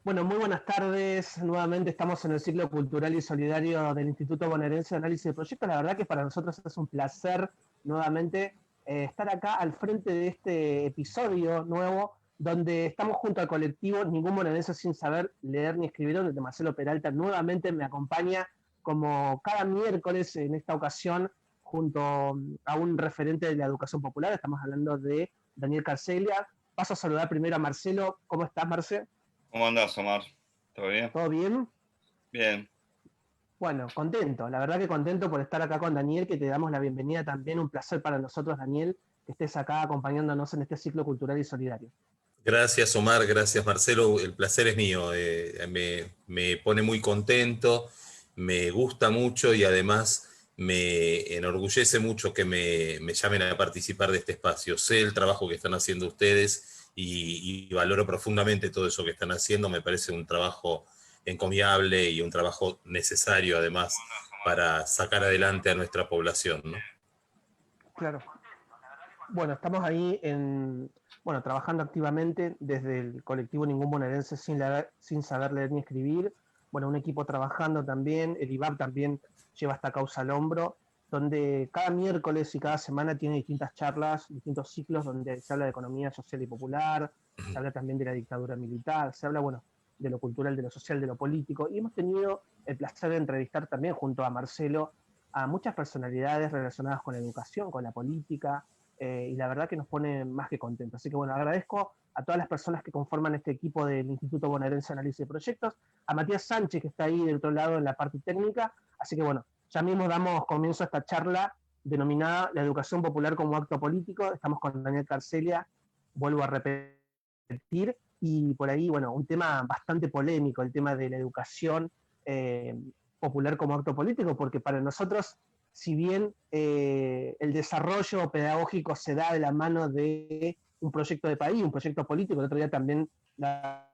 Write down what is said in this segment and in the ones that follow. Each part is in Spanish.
Bueno, muy buenas tardes. Nuevamente estamos en el ciclo cultural y solidario del Instituto Bonaerense de Análisis de Proyectos. La verdad que para nosotros es un placer nuevamente estar acá al frente de este episodio nuevo, donde estamos junto al colectivo Ningún Bonaerense sin saber leer ni escribir, donde Marcelo Peralta nuevamente me acompaña como cada miércoles en esta ocasión junto a un referente de la educación popular. Estamos hablando de Daniel Carcelia. Paso a saludar primero a Marcelo. ¿Cómo estás, Marcelo? ¿Cómo andás, Omar? ¿Todo bien? ¿Todo bien? Bien. Bueno, contento, la verdad que contento por estar acá con Daniel, que te damos la bienvenida también. Un placer para nosotros, Daniel, que estés acá acompañándonos en este ciclo cultural y solidario. Gracias, Omar, gracias, Marcelo. El placer es mío. Me pone muy contento, me gusta mucho y además me enorgullece mucho que me llamen a participar de este espacio. Sé el trabajo que están haciendo ustedes y valoro profundamente todo eso que están haciendo. Me parece un trabajo encomiable y un trabajo necesario, además, para sacar adelante a nuestra población, ¿no? Claro. Bueno, estamos ahí bueno, trabajando activamente desde el colectivo Ningún Bonaerense sin saber leer ni escribir. Bueno, un equipo trabajando también, el IVAP también lleva esta causa al hombro, donde cada miércoles y cada semana tiene distintas charlas, distintos ciclos donde se habla de economía social y popular, se habla también de la dictadura militar, se habla, bueno, de lo cultural, de lo social, de lo político, y hemos tenido el placer de entrevistar también junto a Marcelo a muchas personalidades relacionadas con la educación, con la política, y la verdad que nos pone más que contentos. Así que bueno, agradezco a todas las personas que conforman este equipo del Instituto Bonaerense de Análisis de Proyectos, a Matías Sánchez, que está ahí del otro lado en la parte técnica. Así que bueno, ya mismo damos comienzo a esta charla denominada La educación popular como acto político. Estamos con Daniel Carcelia, vuelvo a repetir, y por ahí, bueno, un tema bastante polémico, el tema de la educación popular como acto político, porque para nosotros, si bien el desarrollo pedagógico se da de la mano de un proyecto de país, un proyecto político, el otro día también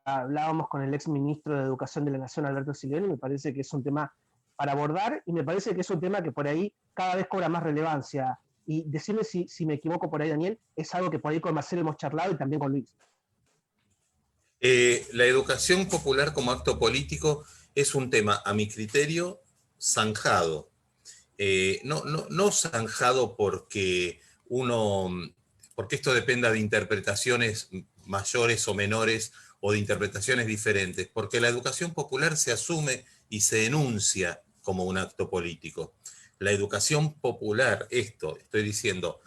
hablábamos con el ex ministro de Educación de la Nación, Alberto Silveri, y me parece que es un tema para abordar, y me parece que es un tema que por ahí cada vez cobra más relevancia. Y decirme si me equivoco por ahí, Daniel, es algo que por ahí con Marcelo hemos charlado y también con Luis. La educación popular como acto político es un tema, a mi criterio, zanjado. No zanjado porque esto dependa de interpretaciones mayores o menores o de interpretaciones diferentes, porque la educación popular se asume y se enuncia como un acto político. La educación popular, estoy diciendo,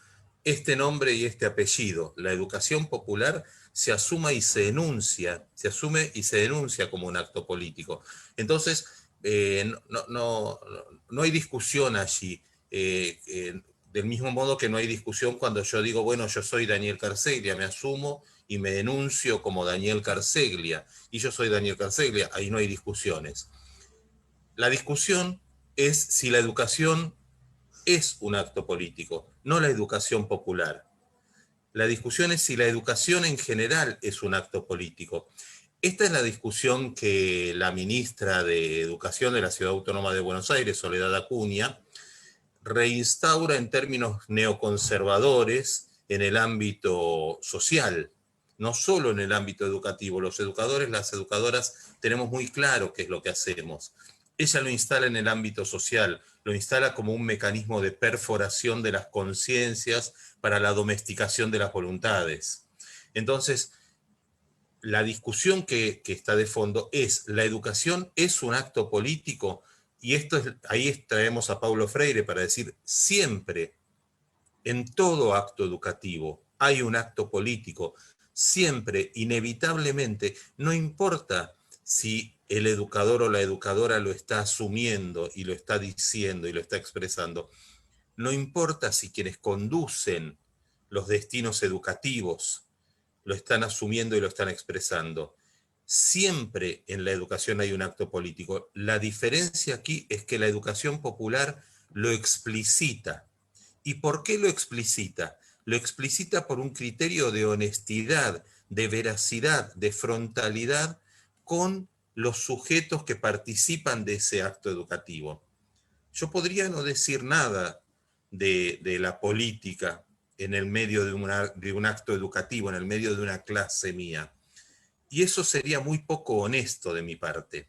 este nombre y este apellido, la educación popular se asuma y se enuncia, se asume y se denuncia como un acto político. Entonces, no hay discusión allí. Del mismo modo que no hay discusión cuando yo digo, bueno, yo soy Daniel Carceglia, me asumo y me denuncio como Daniel Carceglia, y yo soy Daniel Carceglia, ahí no hay discusiones. La discusión es si la educación es un acto político, no la educación popular. La discusión es si la educación en general es un acto político. Esta es la discusión que la ministra de Educación de la Ciudad Autónoma de Buenos Aires, Soledad Acuña, reinstaura en términos neoconservadores en el ámbito social, no solo en el ámbito educativo. Los educadores, las educadoras, tenemos muy claro qué es lo que hacemos. Ella lo instala en el ámbito social, lo instala como un mecanismo de perforación de las conciencias para la domesticación de las voluntades. Entonces, la discusión que está de fondo es, ¿la educación es un acto político? Y ahí traemos a Paulo Freire para decir, siempre, en todo acto educativo, hay un acto político. Siempre, inevitablemente, no importa si el educador o la educadora lo está asumiendo y lo está diciendo y lo está expresando. No importa si quienes conducen los destinos educativos lo están asumiendo y lo están expresando. Siempre en la educación hay un acto político. La diferencia aquí es que la educación popular lo explicita. ¿Y por qué lo explicita? Lo explicita por un criterio de honestidad, de veracidad, de frontalidad con los sujetos que participan de ese acto educativo. Yo podría no decir nada de la política en el medio de un acto educativo, en el medio de una clase mía, Y eso sería muy poco honesto de mi parte,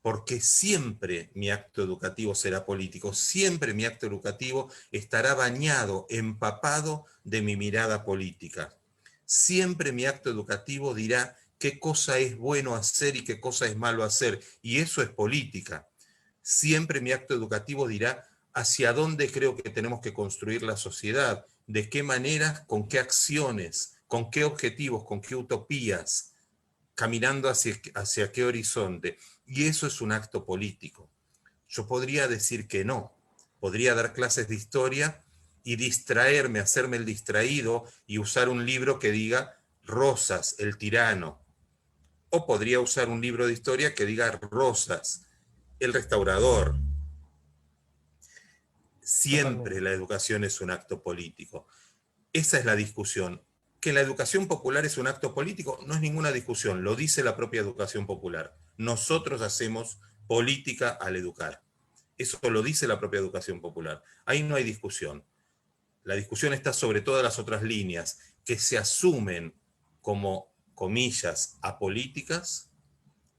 porque siempre mi acto educativo será político, siempre mi acto educativo estará bañado, empapado de mi mirada política. Siempre mi acto educativo dirá qué cosa es bueno hacer y qué cosa es malo hacer, y eso es política. Siempre mi acto educativo dirá hacia dónde creo que tenemos que construir la sociedad, de qué manera, con qué acciones, con qué objetivos, con qué utopías, caminando hacia qué horizonte. Y eso es un acto político. Yo podría decir que no. Podría dar clases de historia y distraerme, hacerme el distraído y usar un libro que diga Rosas, el tirano. O podría usar un libro de historia que diga Rosas, el restaurador. Siempre Totalmente. la educación es un acto político. Esa es la discusión. Que la educación popular es un acto político no es ninguna discusión, lo dice la propia educación popular. Nosotros hacemos política al educar. Eso lo dice la propia educación popular. Ahí no hay discusión. La discusión está sobre todas las otras líneas que se asumen como, comillas, apolíticas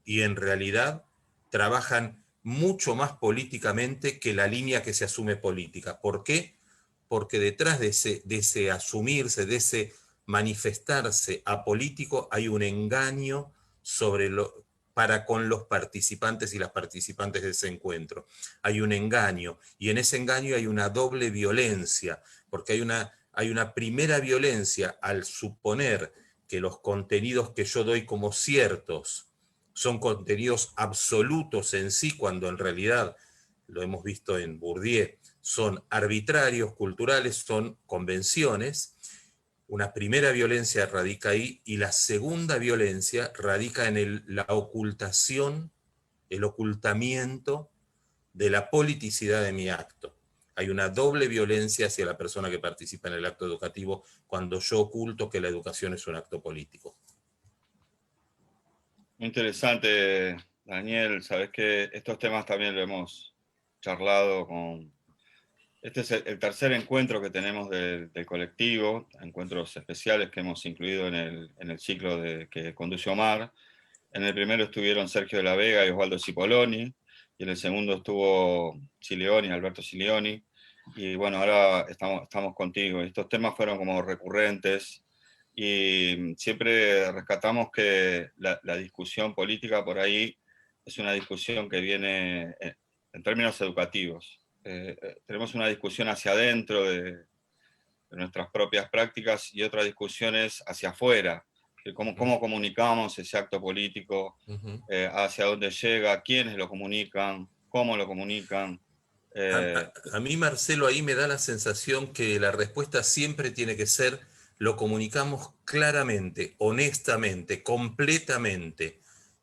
y en realidad trabajan mucho más políticamente que la línea que se asume política. ¿Por qué? Porque detrás de ese asumirse, de ese manifestarse apolítico, hay un engaño para con los participantes y las participantes de ese encuentro. Hay un engaño, y en ese engaño hay una doble violencia, porque hay una primera violencia al suponer que los contenidos que yo doy como ciertos son contenidos absolutos en sí, cuando en realidad, lo hemos visto en Bourdieu, son arbitrarios, culturales, son convenciones. Una primera violencia radica ahí y la segunda violencia radica en la ocultación, el ocultamiento de la politicidad de mi acto. Hay una doble violencia hacia la persona que participa en el acto educativo cuando yo oculto que la educación es un acto político. Muy interesante, Daniel. Sabes que estos temas también lo hemos charlado con... Este es el tercer encuentro que tenemos del colectivo, encuentros especiales que hemos incluido en el ciclo que conduce Omar. En el primero estuvieron Sergio de la Vega y Osvaldo Cipolloni, y en el segundo estuvo Cileoni, Alberto Cileoni, y bueno, ahora estamos contigo. Estos temas fueron como recurrentes, y siempre rescatamos que la discusión política por ahí es una discusión que viene en términos educativos. Tenemos una discusión hacia adentro de nuestras propias prácticas y otras discusiones hacia afuera, que cómo comunicamos ese acto político, hacia dónde llega, quiénes lo comunican, cómo lo comunican. A mí, Marcelo, ahí me da la sensación que la respuesta siempre tiene que ser: lo comunicamos claramente, honestamente, completamente.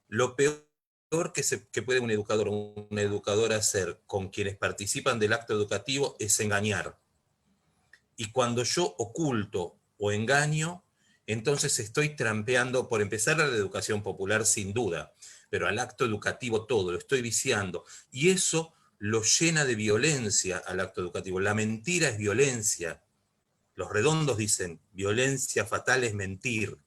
Lo peor que puede un educador o una educadora hacer con quienes participan del acto educativo es engañar. Y cuando yo oculto o engaño, entonces estoy trampeando, por empezar, a la educación popular sin duda, pero al acto educativo todo, lo estoy viciando. Y eso lo llena de violencia al acto educativo. La mentira es violencia. Los redondos dicen, violencia fatal es mentir.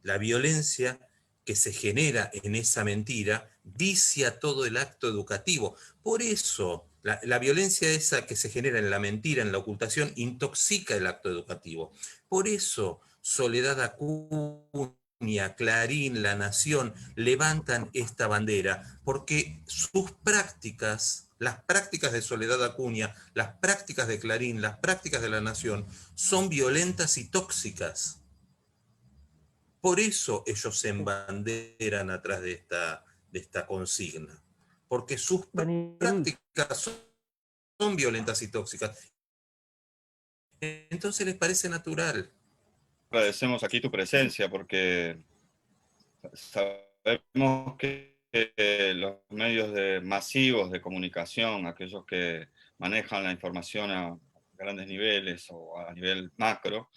La violencia que se genera en esa mentira vicia todo el acto educativo. Por eso, la violencia esa que se genera en la mentira, en la ocultación, intoxica el acto educativo. Por eso, Soledad Acuña, Clarín, La Nación, levantan esta bandera, porque sus prácticas, las prácticas de Soledad Acuña, las prácticas de Clarín, las prácticas de La Nación, son violentas y tóxicas. Por eso ellos se Sí. embanderan atrás de esta consigna, porque sus Daniel, prácticas son violentas y tóxicas. Entonces les parece natural. Agradecemos aquí tu presencia porque sabemos que los medios masivos de comunicación, aquellos que manejan la información a grandes niveles o a nivel macro,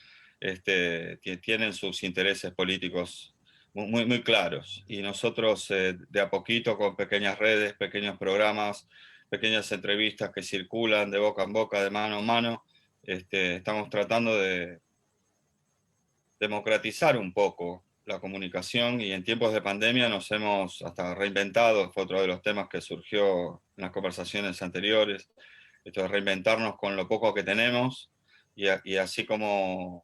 tienen sus intereses políticos muy claros. Y nosotros de a poquito, con pequeñas redes, pequeños programas, pequeñas entrevistas que circulan de boca en boca, de mano en mano, estamos tratando de democratizar un poco la comunicación, y en tiempos de pandemia nos hemos hasta reinventado, fue otro de los temas que surgió en las conversaciones anteriores, esto de reinventarnos con lo poco que tenemos y así como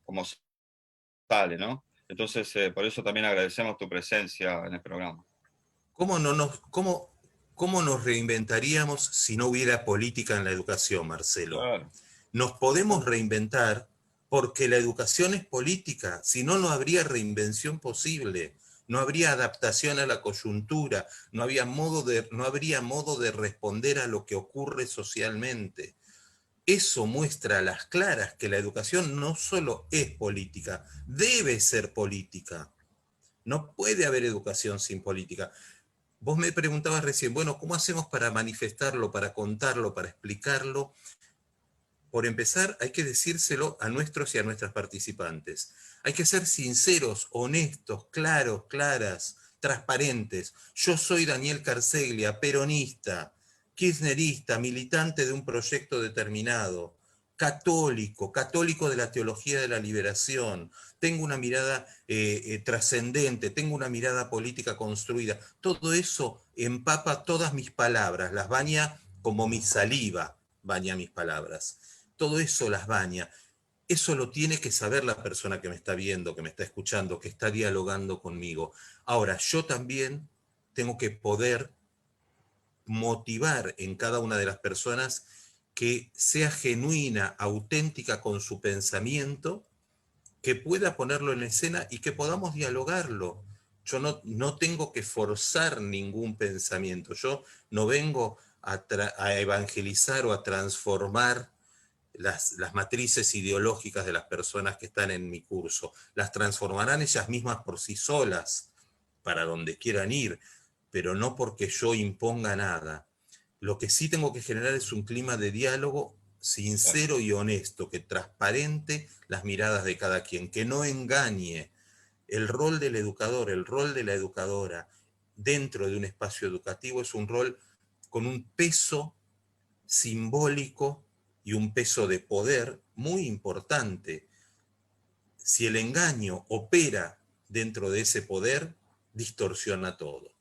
sale, ¿no? Entonces, por eso también agradecemos tu presencia en el programa. ¿Cómo nos reinventaríamos si no hubiera política en la educación, Marcelo? Claro. Nos podemos reinventar porque la educación es política, si no, no habría reinvención posible, no habría adaptación a la coyuntura, no habría modo de responder a lo que ocurre socialmente. Eso muestra a las claras que la educación no solo es política, debe ser política. No puede haber educación sin política. Vos me preguntabas recién, bueno, ¿cómo hacemos para manifestarlo, para contarlo, para explicarlo? Por empezar, hay que decírselo a nuestros y a nuestras participantes. Hay que ser sinceros, honestos, claros, claras, transparentes. Yo soy Daniel Carseglia, peronista, kirchnerista, militante de un proyecto determinado, católico de la teología de la liberación. Tengo una mirada trascendente, tengo una mirada política construida. Todo eso empapa todas mis palabras, las baña como mi saliva, baña mis palabras. Todo eso las baña. Eso lo tiene que saber la persona que me está viendo, que me está escuchando, que está dialogando conmigo. Ahora, yo también tengo que poder motivar en cada una de las personas que sea genuina, auténtica con su pensamiento, que pueda ponerlo en escena y que podamos dialogarlo. Yo no tengo que forzar ningún pensamiento. Yo no vengo a evangelizar o a transformar las matrices ideológicas de las personas que están en mi curso. Las transformarán ellas mismas por sí solas, para donde quieran ir, pero no porque yo imponga nada. Lo que sí tengo que generar es un clima de diálogo sincero y honesto, que transparente las miradas de cada quien, que no engañe. El rol del educador, el rol de la educadora dentro de un espacio educativo es un rol con un peso simbólico y un peso de poder muy importante. Si el engaño opera dentro de ese poder, distorsiona todo.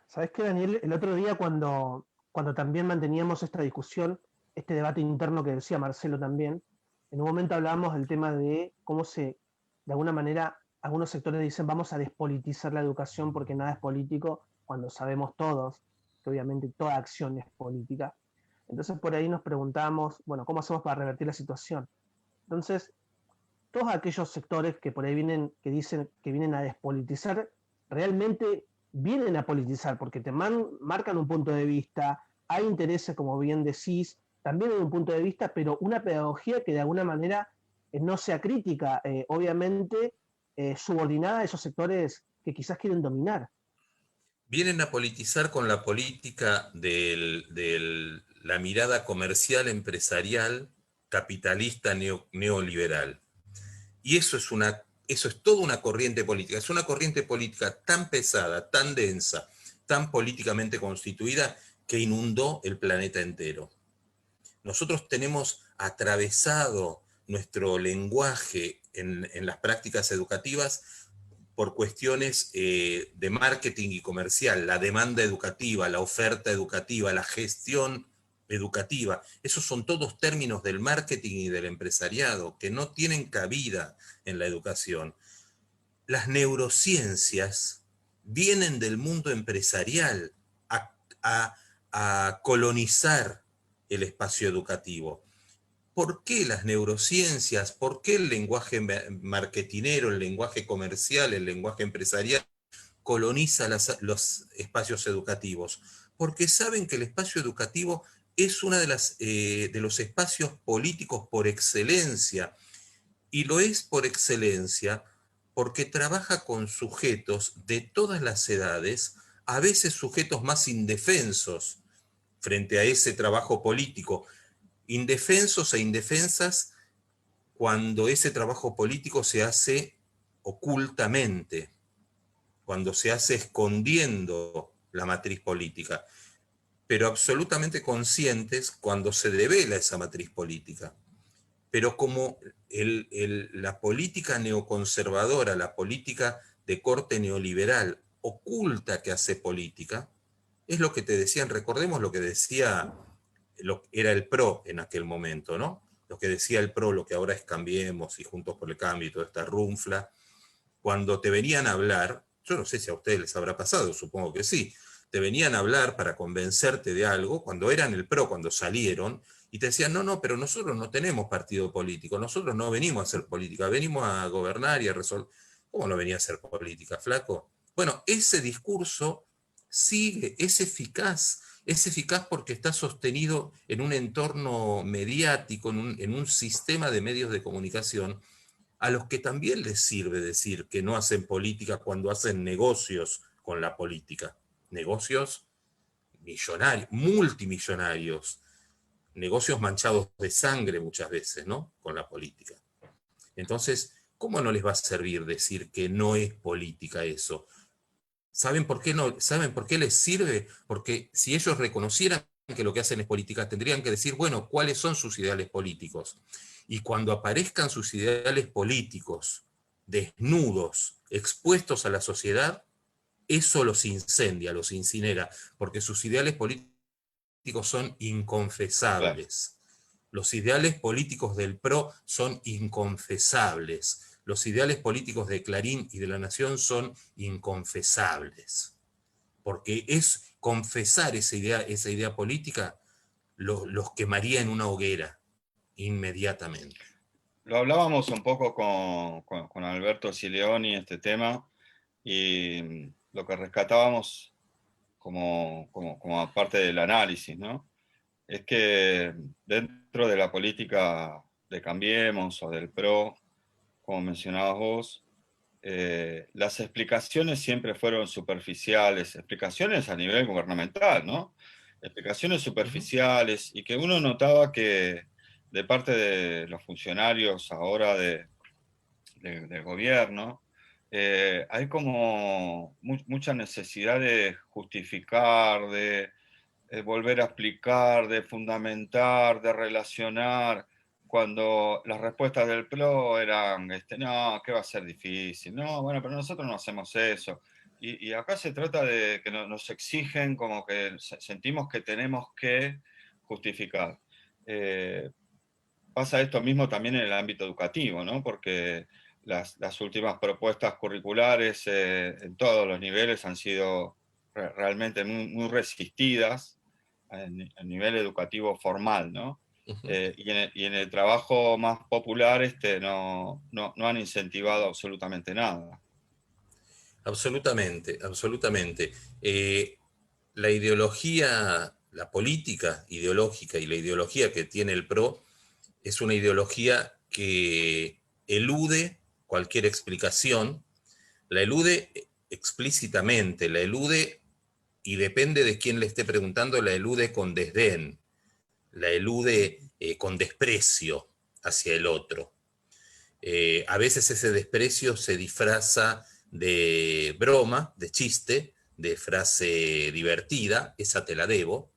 ¿Sabés qué, Daniel? El otro día cuando también manteníamos esta discusión, este debate interno que decía Marcelo también, en un momento hablábamos del tema de cómo de alguna manera, algunos sectores dicen vamos a despolitizar la educación porque nada es político, cuando sabemos todos que obviamente toda acción es política. Entonces por ahí nos preguntamos, bueno, ¿cómo hacemos para revertir la situación? Entonces, todos aquellos sectores que por ahí vienen, que dicen que vienen a despolitizar, realmente vienen a politizar porque te marcan un punto de vista, hay intereses, como bien decís, también hay un punto de vista, pero una pedagogía que de alguna manera no sea crítica, obviamente subordinada a esos sectores que quizás quieren dominar. Vienen a politizar con la política de la mirada comercial, empresarial, capitalista, neoliberal. Y eso es toda una corriente política. Es una corriente política tan pesada, tan densa, tan políticamente constituida, que inundó el planeta entero. Nosotros tenemos atravesado nuestro lenguaje en las prácticas educativas por cuestiones de marketing y comercial, la demanda educativa, la oferta educativa, la gestión educativa. Esos son todos términos del marketing y del empresariado que no tienen cabida en la educación. Las neurociencias vienen del mundo empresarial a, a colonizar el espacio educativo. ¿Por qué las neurociencias? ¿Por qué el lenguaje marketinero, el lenguaje comercial, el lenguaje empresarial coloniza los espacios educativos? Porque saben que el espacio educativo es uno de los espacios políticos por excelencia, y lo es por excelencia porque trabaja con sujetos de todas las edades, a veces sujetos más indefensos frente a ese trabajo político, indefensos e indefensas cuando ese trabajo político se hace ocultamente, cuando se hace escondiendo la matriz política, pero absolutamente conscientes cuando se devela esa matriz política. pero como la política neoconservadora, la política de corte neoliberal, oculta que hace política, es lo que te decían, recordemos lo que decía, era el PRO en aquel momento, ¿no? Lo que decía el PRO, lo que ahora es Cambiemos y Juntos por el Cambio y toda esta runfla, cuando te venían a hablar, yo no sé si a ustedes les habrá pasado, supongo que sí, te venían a hablar para convencerte de algo, cuando eran el PRO, cuando salieron, y te decían, no, no, pero nosotros no tenemos partido político, nosotros no venimos a hacer política, venimos a gobernar y a resolver. ¿Cómo no venía a hacer política, flaco? Bueno, ese discurso sigue, es eficaz porque está sostenido en un entorno mediático, en un sistema de medios de comunicación, a los que también les sirve decir que no hacen política cuando hacen negocios con la política. Negocios millonarios, multimillonarios, negocios manchados de sangre muchas veces, ¿no? Con la política. Entonces, ¿cómo no les va a servir decir que no es política eso? ¿Saben por qué no? ¿Saben por qué les sirve? Porque si ellos reconocieran que lo que hacen es política, tendrían que decir, bueno, ¿cuáles son sus ideales políticos? Y cuando aparezcan sus ideales políticos desnudos, expuestos a la sociedad, eso los incendia, los incinera, porque sus ideales políticos son inconfesables. Los ideales políticos del PRO son inconfesables. Los ideales políticos de Clarín y de La Nación son inconfesables. Porque es confesar esa idea política, los quemaría en una hoguera inmediatamente. Lo hablábamos un poco con Alberto Sileoni, este tema, y lo que rescatábamos como parte del análisis, ¿no? Es que dentro de la política de Cambiemos o del PRO, como mencionabas vos, las explicaciones siempre fueron superficiales, explicaciones a nivel gubernamental, ¿no? Explicaciones superficiales, y que uno notaba que de parte de los funcionarios ahora del gobierno, hay como mucha necesidad de justificar, de volver a explicar, de fundamentar, de relacionar, cuando las respuestas del PRO eran, no, que va a ser difícil, no, bueno, pero nosotros no hacemos eso. Y acá se trata de que nos exigen, como que sentimos que tenemos que justificar. Pasa esto mismo también en el ámbito educativo, ¿no? Porque las últimas propuestas curriculares en todos los niveles han sido realmente muy resistidas a nivel educativo formal, ¿no? Y en el trabajo más popular no han incentivado absolutamente nada. Absolutamente, absolutamente. La ideología, la política ideológica y la ideología que tiene el PRO es una ideología que elude cualquier explicación, la elude explícitamente, la elude y depende de quién le esté preguntando, la elude con desdén, la elude con desprecio hacia el otro. A veces ese desprecio se disfraza de broma, de chiste, de frase divertida, esa te la debo,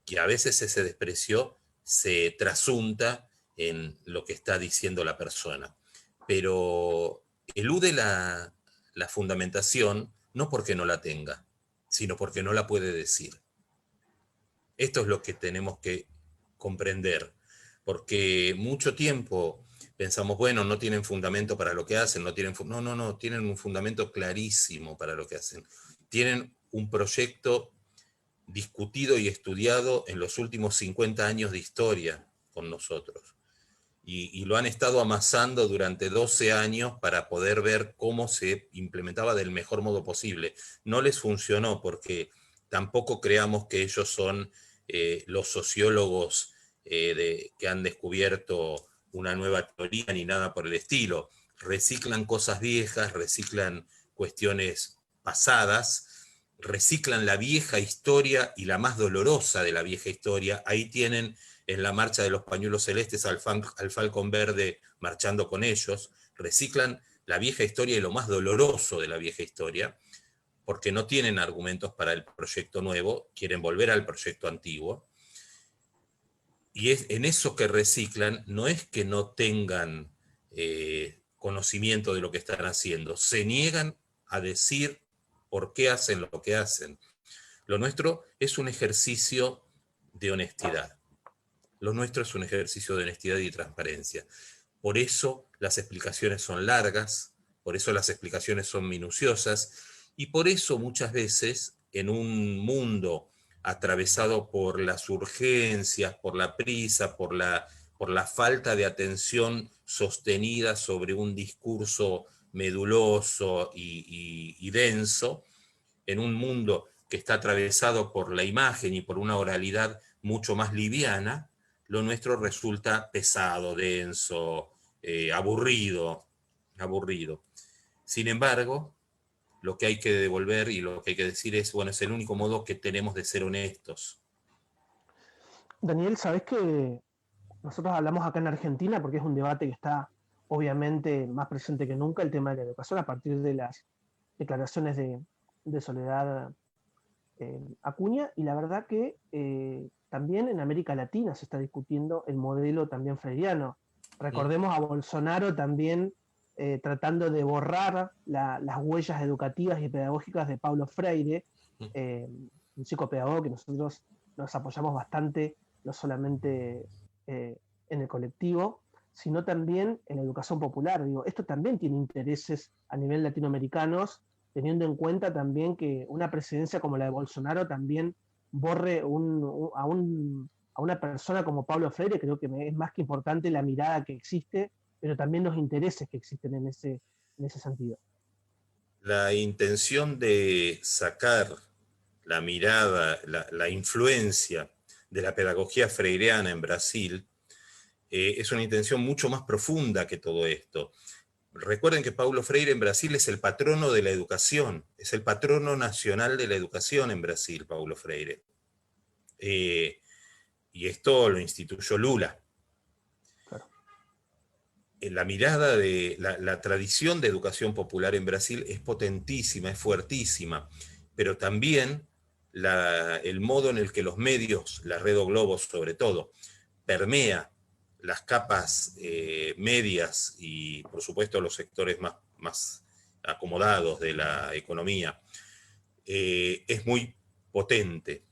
y a veces ese desprecio se trasunta en lo que está diciendo la persona. Pero elude la fundamentación no porque no la tenga, sino porque no la puede decir. Esto es lo que tenemos que comprender, porque mucho tiempo pensamos, bueno, no tienen fundamento para lo que hacen, no, tienen un fundamento clarísimo para lo que hacen. Tienen un proyecto discutido y estudiado en los últimos 50 años de historia con nosotros. Y lo han estado amasando durante 12 años para poder ver cómo se implementaba del mejor modo posible. No les funcionó porque tampoco creamos que ellos son los sociólogos que han descubierto una nueva teoría ni nada por el estilo. Reciclan cosas viejas, reciclan cuestiones pasadas, reciclan la vieja historia y la más dolorosa de la vieja historia. Ahí tienen en la marcha de los pañuelos celestes al Falcón Verde marchando con ellos. Reciclan la vieja historia y lo más doloroso de la vieja historia, porque no tienen argumentos para el proyecto nuevo, quieren volver al proyecto antiguo. Y en eso que reciclan, no es que no tengan conocimiento de lo que están haciendo, se niegan a decir por qué hacen lo que hacen. Lo nuestro es un ejercicio de honestidad. Lo nuestro es un ejercicio de honestidad y transparencia. Por eso las explicaciones son largas, por eso las explicaciones son minuciosas, y por eso muchas veces en un mundo atravesado por las urgencias, por la prisa, por la falta de atención sostenida sobre un discurso meduloso y denso, en un mundo que está atravesado por la imagen y por una oralidad mucho más liviana, lo nuestro resulta pesado, denso, aburrido. Sin embargo, lo que hay que devolver y lo que hay que decir es, bueno, es el único modo que tenemos de ser honestos. Daniel, ¿sabés que nosotros hablamos acá en Argentina, porque es un debate que está obviamente más presente que nunca, el tema de la educación, a partir de las declaraciones de Soledad Acuña, y la verdad que también en América Latina se está discutiendo el modelo también freiriano. Recordemos a Bolsonaro también tratando de borrar las huellas educativas y pedagógicas de Paulo Freire, un psicopedagogo que nosotros nos apoyamos bastante, no solamente en el colectivo, sino también en la educación popular. Digo, esto también tiene intereses a nivel latinoamericanos, teniendo en cuenta también que una presidencia como la de Bolsonaro también borre a una persona como Pablo Freire. Creo que es más que importante la mirada que existe, pero también los intereses que existen en ese sentido. La intención de sacar la mirada, la influencia de la pedagogía freireana en Brasil es una intención mucho más profunda que todo esto. Recuerden que Paulo Freire en Brasil es el patrono de la educación, es el patrono nacional de la educación en Brasil, Paulo Freire. Y esto lo instituyó Lula. Claro. La mirada de la tradición de educación popular en Brasil es potentísima, es fuertísima, pero también el modo en el que los medios, la red o Globo sobre todo, permea las capas medias y por supuesto los sectores más acomodados de la economía, es muy potente.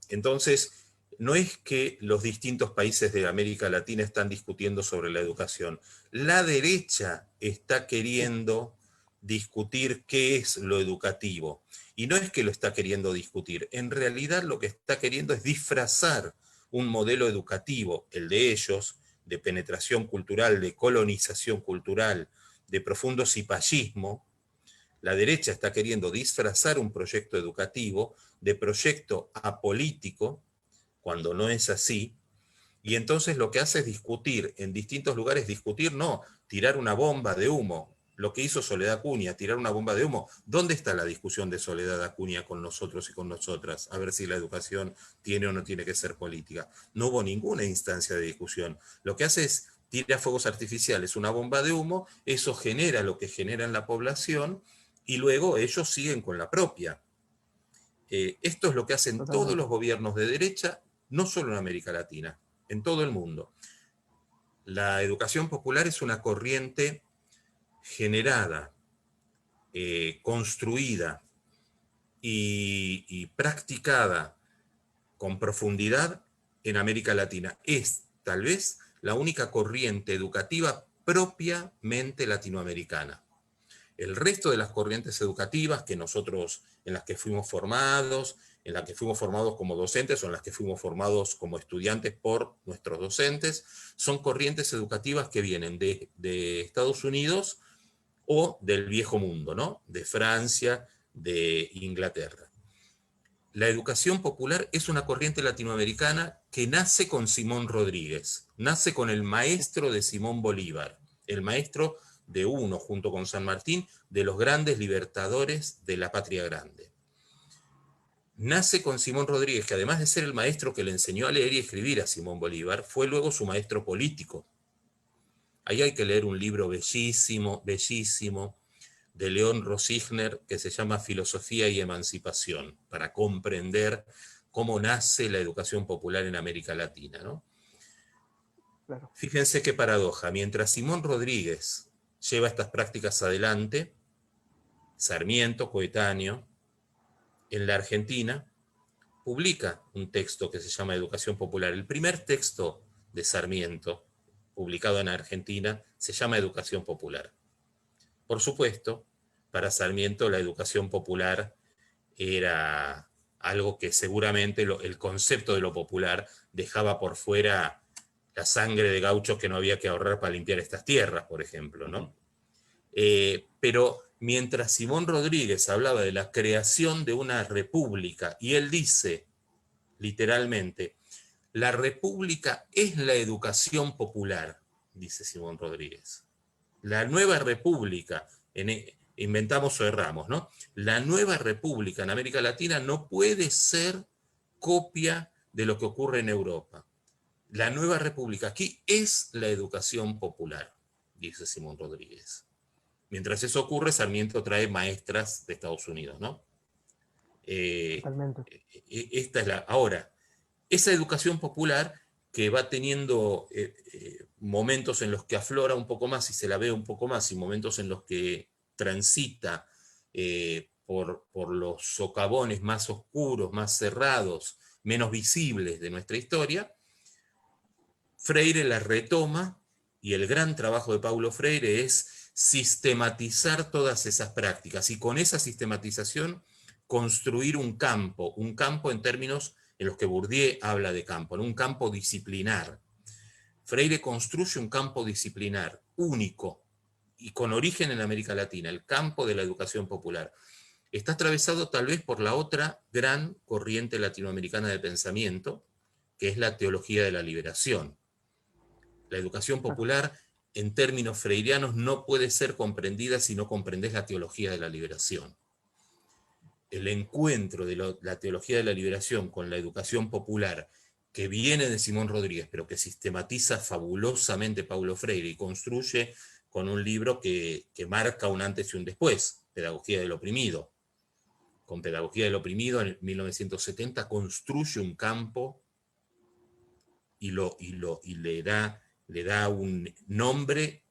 Entonces, no es que los distintos países de América Latina están discutiendo sobre la educación. La derecha está queriendo discutir qué es lo educativo. Y no es que lo está queriendo discutir. En realidad lo que está queriendo es disfrazar un modelo educativo, el de ellos, de penetración cultural, de colonización cultural, de profundo cipallismo. La derecha está queriendo disfrazar un proyecto educativo de proyecto apolítico, cuando no es así, y entonces lo que hace es discutir en distintos lugares, discutir no, tirar una bomba de humo, lo que hizo Soledad Acuña, tirar una bomba de humo. ¿Dónde está la discusión de Soledad Acuña con nosotros y con nosotras? A ver si la educación tiene o no tiene que ser política. No hubo ninguna instancia de discusión. Lo que hace es tirar fuegos artificiales, una bomba de humo, eso genera lo que genera en la población, y luego ellos siguen con la propia. Esto es lo que hacen todos los gobiernos de derecha, no solo en América Latina, en todo el mundo. La educación popular es una corriente generada, construida y practicada con profundidad en América Latina. Es tal vez la única corriente educativa propiamente latinoamericana. El resto de las corrientes educativas que nosotros, en las que fuimos formados, en las que fuimos formados como docentes o en las que fuimos formados como estudiantes por nuestros docentes, son corrientes educativas que vienen de Estados Unidos o del viejo mundo, ¿no? De Francia, de Inglaterra. La educación popular es una corriente latinoamericana que nace con Simón Rodríguez, nace con el maestro de Simón Bolívar, el maestro de uno, junto con San Martín, de los grandes libertadores de la patria grande. Nace con Simón Rodríguez, que además de ser el maestro que le enseñó a leer y escribir a Simón Bolívar, fue luego su maestro político. Ahí hay que leer un libro bellísimo, bellísimo, de León Rosigner, que se llama Filosofía y Emancipación, para comprender cómo nace la educación popular en América Latina, ¿no? claro. Fíjense qué paradoja. Mientras Simón Rodríguez lleva estas prácticas adelante, Sarmiento, coetáneo, en la Argentina, publica un texto que se llama Educación Popular. El primer texto de Sarmiento, publicado en Argentina, se llama Educación Popular. Por supuesto, para Sarmiento la educación popular era algo que seguramente el concepto de lo popular dejaba por fuera la sangre de gauchos que no había que ahorrar para limpiar estas tierras, por ejemplo, ¿no? Pero mientras Simón Rodríguez hablaba de la creación de una república, y él dice, literalmente, la república es la educación popular, dice Simón Rodríguez. La nueva república, inventamos o erramos, ¿no? La nueva república en América Latina no puede ser copia de lo que ocurre en Europa. La nueva república aquí es la educación popular, dice Simón Rodríguez. Mientras eso ocurre, Sarmiento trae maestras de Estados Unidos, ¿no? Totalmente. Esta es ahora, esa educación popular que va teniendo momentos en los que aflora un poco más y se la ve un poco más, y momentos en los que transita por los socavones más oscuros, más cerrados, menos visibles de nuestra historia, Freire la retoma, y el gran trabajo de Paulo Freire es sistematizar todas esas prácticas, y con esa sistematización construir un campo en términos en los que Bourdieu habla de campo, en un campo disciplinar. Freire construye un campo disciplinar único y con origen en América Latina, el campo de la educación popular. Está atravesado tal vez por la otra gran corriente latinoamericana de pensamiento, que es la teología de la liberación. La educación popular, en términos freirianos, no puede ser comprendida si no comprendes la teología de la liberación. El encuentro de la teología de la liberación con la educación popular, que viene de Simón Rodríguez, pero que sistematiza fabulosamente Paulo Freire y construye con un libro que marca un antes y un después, Pedagogía del Oprimido. Con Pedagogía del Oprimido, en 1970, construye un campo y le da un nombre.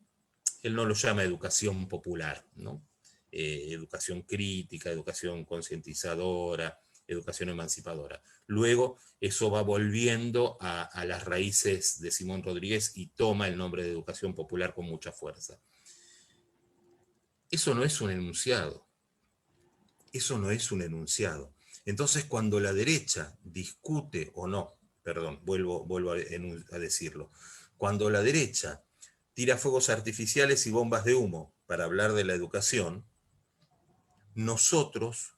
Él no lo llama educación popular, ¿no? Educación crítica, educación concientizadora, educación emancipadora. Luego eso va volviendo a las raíces de Simón Rodríguez y toma el nombre de educación popular con mucha fuerza. Eso no es un enunciado. Eso no es un enunciado. Entonces, cuando la derecha discute, o no, perdón, vuelvo a decirlo, cuando la derecha tira fuegos artificiales y bombas de humo para hablar de la educación, nosotras,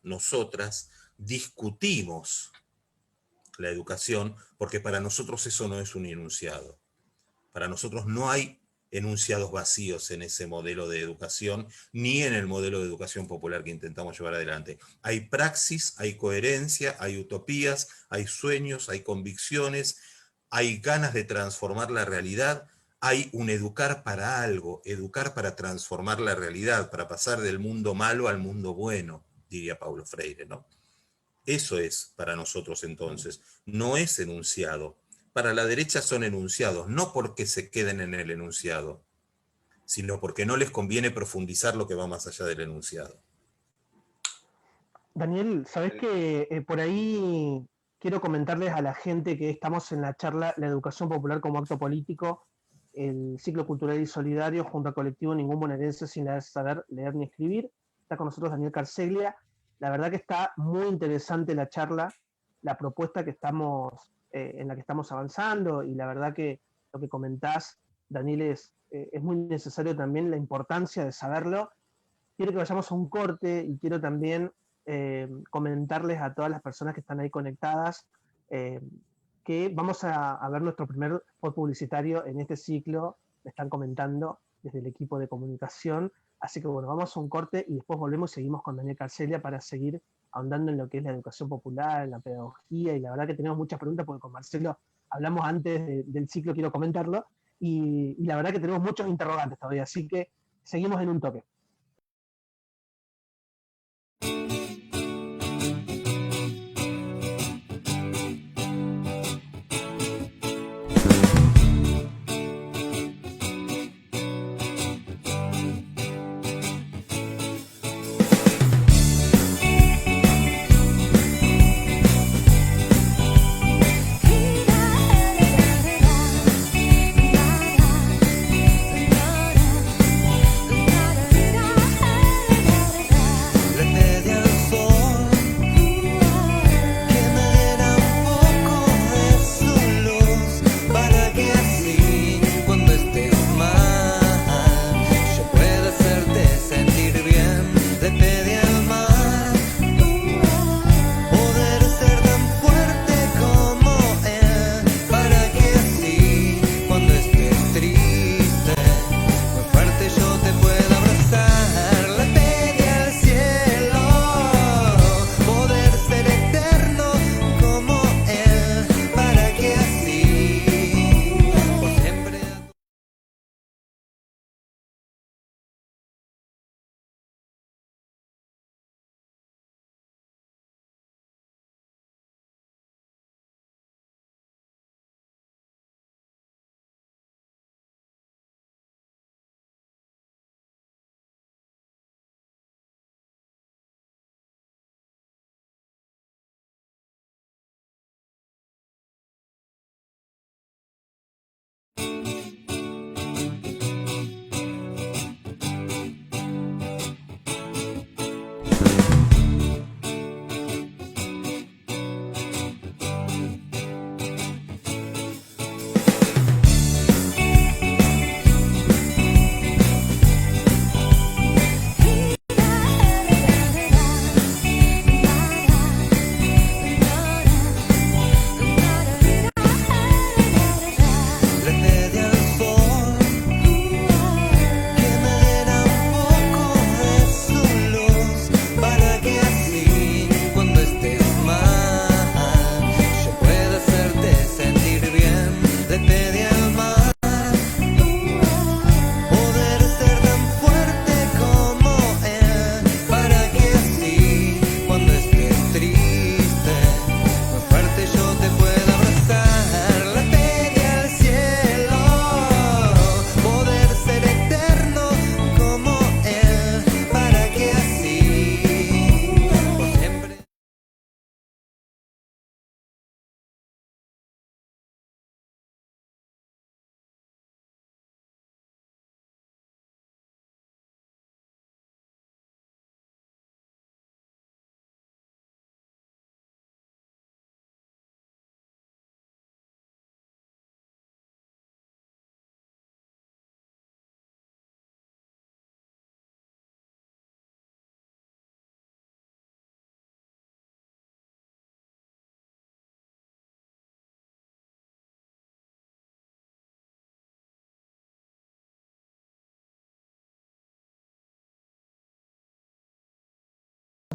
discutimos la educación, porque para nosotros eso no es un enunciado. Para nosotros no hay enunciados vacíos en ese modelo de educación, ni en el modelo de educación popular que intentamos llevar adelante. Hay praxis, hay coherencia, hay utopías, hay sueños, hay convicciones, hay ganas de transformar la realidad. Hay un educar para algo, educar para transformar la realidad, para pasar del mundo malo al mundo bueno, diría Paulo Freire, ¿no? Eso es para nosotros entonces, no es enunciado. Para la derecha son enunciados, no porque se queden en el enunciado, sino porque no les conviene profundizar lo que va más allá del enunciado. Daniel, ¿sabés que por ahí quiero comentarles a la gente que estamos en la charla La Educación Popular como Acto Político, el ciclo cultural y solidario junto al colectivo Ningún Bonaerense sin saber leer ni escribir? Está con nosotros Daniel Carseglia. La verdad que está muy interesante la charla, la propuesta que en la que estamos avanzando, y la verdad que lo que comentás, Daniel, es muy necesario también la importancia de saberlo. Quiero que vayamos a un corte y quiero también comentarles a todas las personas que están ahí conectadas que vamos a ver nuestro primer spot publicitario en este ciclo, me están comentando desde el equipo de comunicación. Así que bueno, vamos a un corte y después volvemos y seguimos con Daniel Carseglia para seguir ahondando en lo que es la educación popular, en la pedagogía, y la verdad que tenemos muchas preguntas porque con Marcelo hablamos antes del ciclo, quiero comentarlo, y la verdad que tenemos muchos interrogantes todavía, así que seguimos en un toque.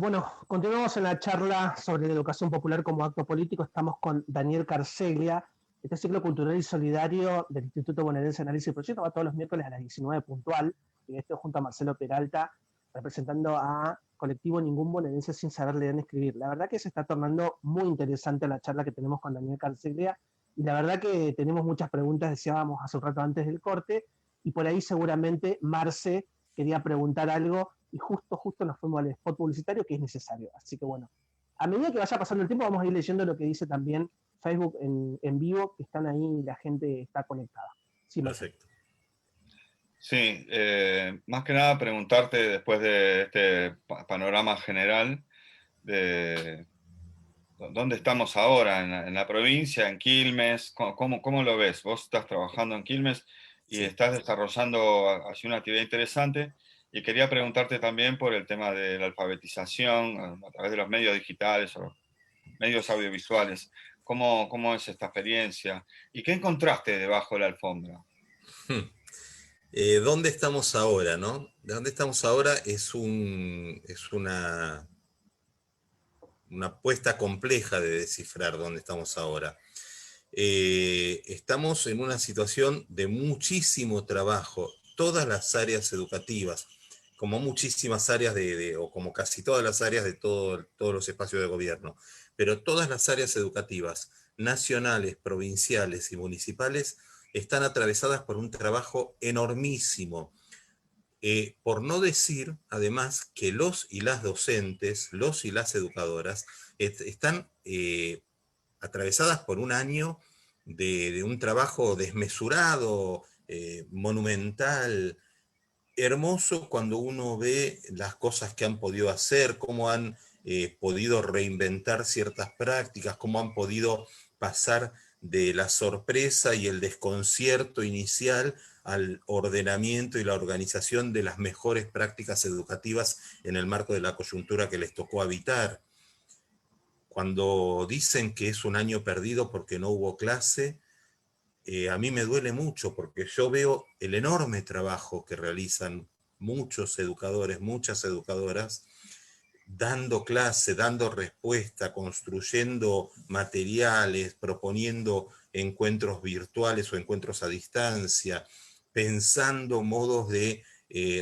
Bueno, continuamos en la charla sobre la educación popular como acto político. Estamos con Daniel Carseglia. Este ciclo cultural y solidario del Instituto Bonaerense de Análisis y Proyectos va todos los miércoles a las 19 puntual. Y esto junto a Marcelo Peralta, representando a colectivo Ningún Bonaerense Sin Saber Leer ni Escribir. La verdad que se está tornando muy interesante la charla que tenemos con Daniel Carseglia. Y la verdad que tenemos muchas preguntas, decíamos hace un rato antes del corte. Y por ahí seguramente Marce quería preguntar algo y justo nos fuimos al spot publicitario que es necesario. Así que bueno, a medida que vaya pasando el tiempo vamos a ir leyendo lo que dice también Facebook en vivo, que están ahí y la gente está conectada. Sí, Perfecto. Sí, más que nada preguntarte después de este panorama general de dónde estamos ahora, en la provincia, en Quilmes, ¿cómo lo ves? Vos estás trabajando en Quilmes y Sí. estás desarrollando así una actividad interesante. Y quería preguntarte también por el tema de la alfabetización a través de los medios digitales o medios audiovisuales. ¿Cómo es esta experiencia? ¿Y qué encontraste debajo de la alfombra? ¿Dónde estamos ahora, no? ¿De dónde estamos ahora? Es una apuesta compleja de descifrar dónde estamos ahora. Estamos en una situación de muchísimo trabajo. Todas las áreas educativas, como muchísimas áreas o como casi todas las áreas de todos los espacios de gobierno, pero todas las áreas educativas, nacionales, provinciales y municipales, están atravesadas por un trabajo enormísimo. Por no decir, además, que los y las docentes, los y las educadoras, están atravesadas por un año de un trabajo desmesurado, monumental, hermoso cuando uno ve las cosas que han podido hacer, cómo han podido reinventar ciertas prácticas, cómo han podido pasar de la sorpresa y el desconcierto inicial al ordenamiento y la organización de las mejores prácticas educativas en el marco de la coyuntura que les tocó habitar. Cuando dicen que es un año perdido porque no hubo clase, a mí me duele mucho porque yo veo el enorme trabajo que realizan muchos educadores, muchas educadoras, dando clase, dando respuesta, construyendo materiales, proponiendo encuentros virtuales o encuentros a distancia, pensando modos de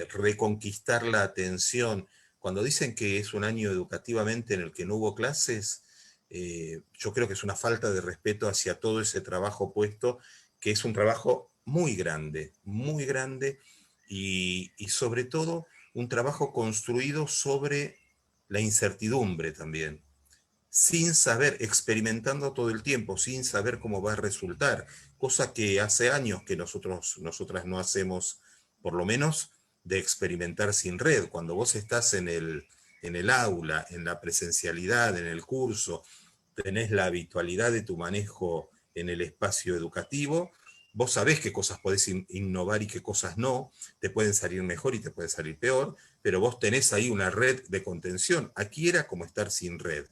reconquistar la atención. Cuando dicen que es un año educativamente en el que no hubo clases, yo creo que es una falta de respeto hacia todo ese trabajo puesto, que es un trabajo muy grande y sobre todo un trabajo construido sobre la incertidumbre también, sin saber, experimentando todo el tiempo, sin saber cómo va a resultar, cosa que hace años que nosotras no hacemos, por lo menos, de experimentar sin red. Cuando vos estás en el aula, en la presencialidad, en el curso, tenés la habitualidad de tu manejo en el espacio educativo, vos sabés qué cosas podés innovar y qué cosas no, te pueden salir mejor y te pueden salir peor, pero vos tenés ahí una red de contención. Aquí era como estar sin red.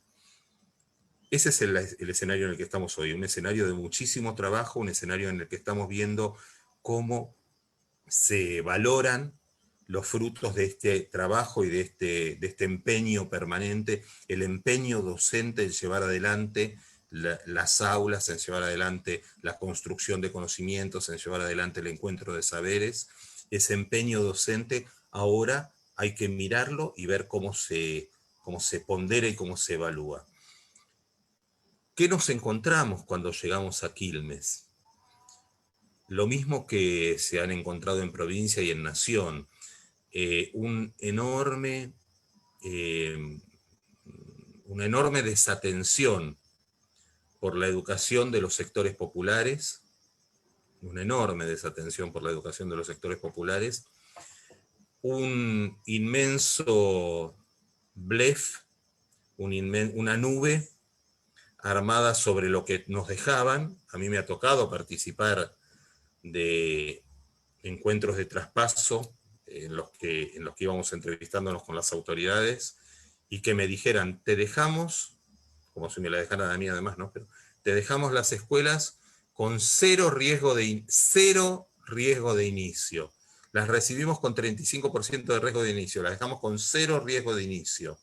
Ese es el escenario en el que estamos hoy, un escenario de muchísimo trabajo, un escenario en el que estamos viendo cómo se valoran los frutos de este trabajo y de este empeño permanente, el empeño docente en llevar adelante las aulas, en llevar adelante la construcción de conocimientos, en llevar adelante el encuentro de saberes. Ese empeño docente ahora hay que mirarlo y ver cómo se pondera y cómo se evalúa. ¿Qué nos encontramos cuando llegamos a Quilmes? Lo mismo que se han encontrado en provincia y en nación, una enorme desatención por la educación de los sectores populares, una enorme desatención por la educación de los sectores populares, un inmenso blef, una nube armada sobre lo que nos dejaban. A mí me ha tocado participar de encuentros de traspaso en los que íbamos entrevistándonos con las autoridades y que me dijeran, te dejamos, como si me la dejaran a mí además, ¿no? Pero te dejamos las escuelas con cero riesgo de inicio. Las recibimos con 35% de riesgo de inicio, las dejamos con cero riesgo de inicio.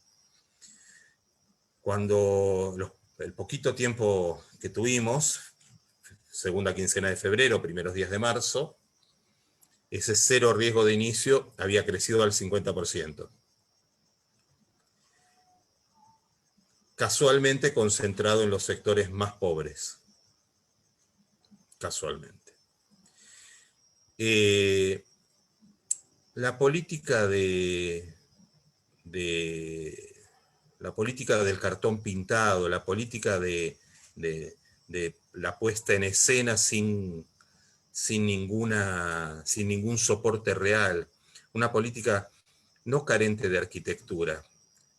Cuando el poquito tiempo que tuvimos, segunda quincena de febrero, primeros días de marzo, ese cero riesgo de inicio había crecido al 50%. Casualmente concentrado en los sectores más pobres. Casualmente. La política la política del cartón pintado, la política de la puesta en escena sin ningún soporte real, una política no carente de arquitectura,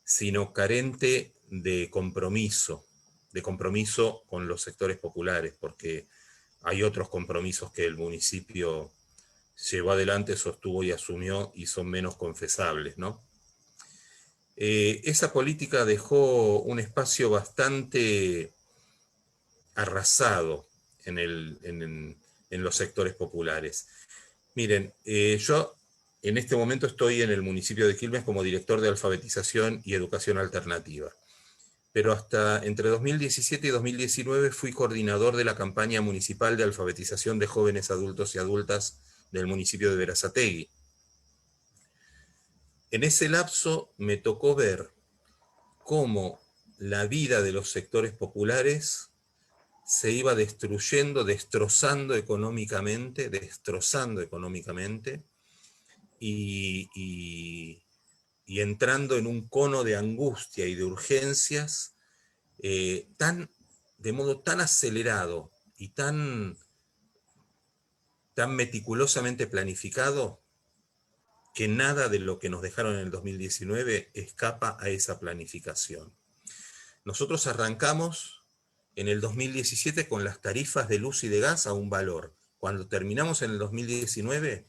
sino carente de compromiso con los sectores populares, porque hay otros compromisos que el municipio llevó adelante, sostuvo y asumió y son menos confesables, ¿no? Esa política dejó un espacio bastante arrasado en los sectores populares. Miren, yo en este momento estoy en el municipio de Quilmes como director de alfabetización y educación alternativa, pero hasta entre 2017 y 2019 fui coordinador de la campaña municipal de alfabetización de jóvenes adultos y adultas del municipio de Berazategui. En ese lapso me tocó ver cómo la vida de los sectores populares se iba destrozando económicamente, y entrando en un cono de angustia y de urgencias de modo tan acelerado y tan meticulosamente planificado, que nada de lo que nos dejaron en el 2019 escapa a esa planificación. Nosotros arrancamos en el 2017 con las tarifas de luz y de gas a un valor. Cuando terminamos en el 2019,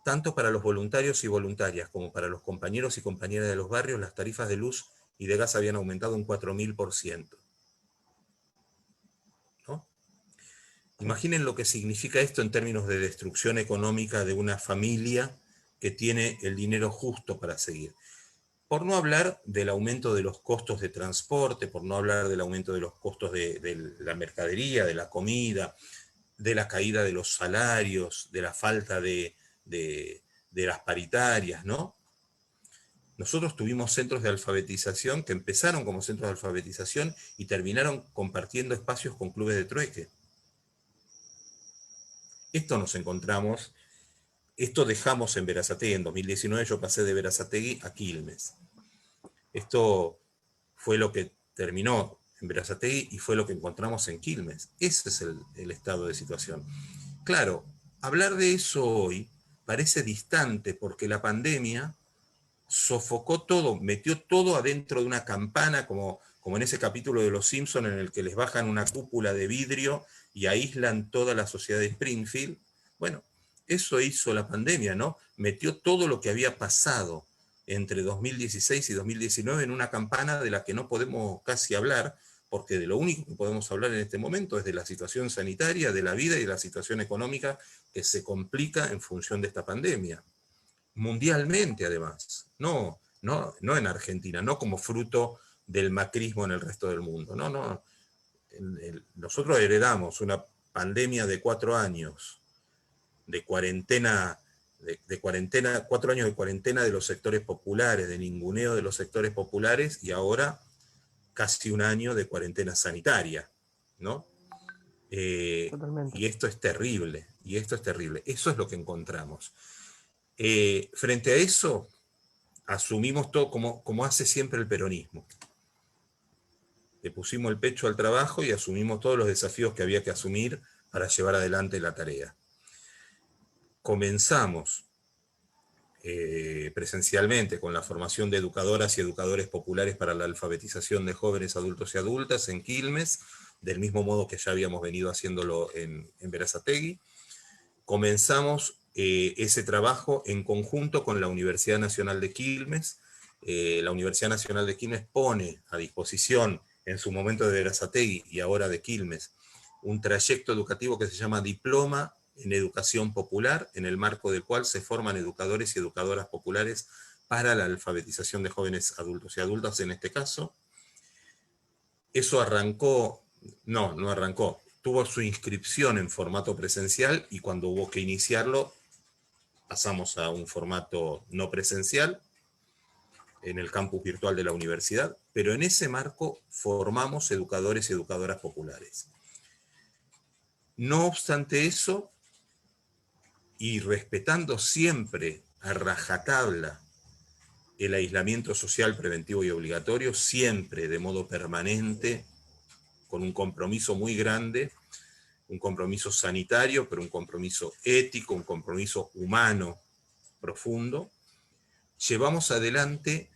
tanto para los voluntarios y voluntarias como para los compañeros y compañeras de los barrios, las tarifas de luz y de gas habían aumentado un 4000%. ¿No? Imaginen lo que significa esto en términos de destrucción económica de una familia que tiene el dinero justo para seguir. Por no hablar del aumento de los costos de transporte, por no hablar del aumento de los costos de la mercadería, de la comida, de la caída de los salarios, de la falta de las paritarias, ¿no? Nosotros tuvimos centros de alfabetización que empezaron como centros de alfabetización y terminaron compartiendo espacios con clubes de trueque. Esto nos encontramos. Esto dejamos en Berazategui. En 2019 yo pasé de Berazategui a Quilmes. Esto fue lo que terminó en Berazategui y fue lo que encontramos en Quilmes. Ese es el estado de situación. Claro, hablar de eso hoy parece distante porque la pandemia sofocó todo, metió todo adentro de una campana, como en ese capítulo de Los Simpson en el que les bajan una cúpula de vidrio y aíslan toda la sociedad de Springfield. Bueno, eso hizo la pandemia, ¿no? Metió todo lo que había pasado entre 2016 y 2019 en una campana de la que no podemos casi hablar, porque de lo único que podemos hablar en este momento es de la situación sanitaria, de la vida y de la situación económica que se complica en función de esta pandemia. Mundialmente, además. No en Argentina, no como fruto del macrismo en el resto del mundo. No. Nosotros heredamos una pandemia de 4 años de cuarentena, 4 años de cuarentena de los sectores populares, de ninguneo de los sectores populares, y ahora casi 1 año de cuarentena sanitaria, ¿no? Totalmente. Y esto es terrible, Eso es lo que encontramos. Frente a eso, asumimos todo como hace siempre el peronismo. Le pusimos el pecho al trabajo y asumimos todos los desafíos que había que asumir para llevar adelante la tarea. Comenzamos presencialmente con la formación de educadoras y educadores populares para la alfabetización de jóvenes adultos y adultas en Quilmes, del mismo modo que ya habíamos venido haciéndolo en Berazategui. Comenzamos ese trabajo en conjunto con la Universidad Nacional de Quilmes. La Universidad Nacional de Quilmes pone a disposición, en su momento de Berazategui y ahora de Quilmes, un trayecto educativo que se llama Diploma en Educación Popular, en el marco del cual se forman educadores y educadoras populares para la alfabetización de jóvenes adultos y adultas en este caso. Eso arrancó, no arrancó, tuvo su inscripción en formato presencial y cuando hubo que iniciarlo pasamos a un formato no presencial en el campus virtual de la universidad, pero en ese marco formamos educadores y educadoras populares. No obstante eso, y respetando siempre a rajatabla el aislamiento social preventivo y obligatorio, siempre de modo permanente, con un compromiso muy grande, un compromiso sanitario, pero un compromiso ético, un compromiso humano profundo, llevamos adelante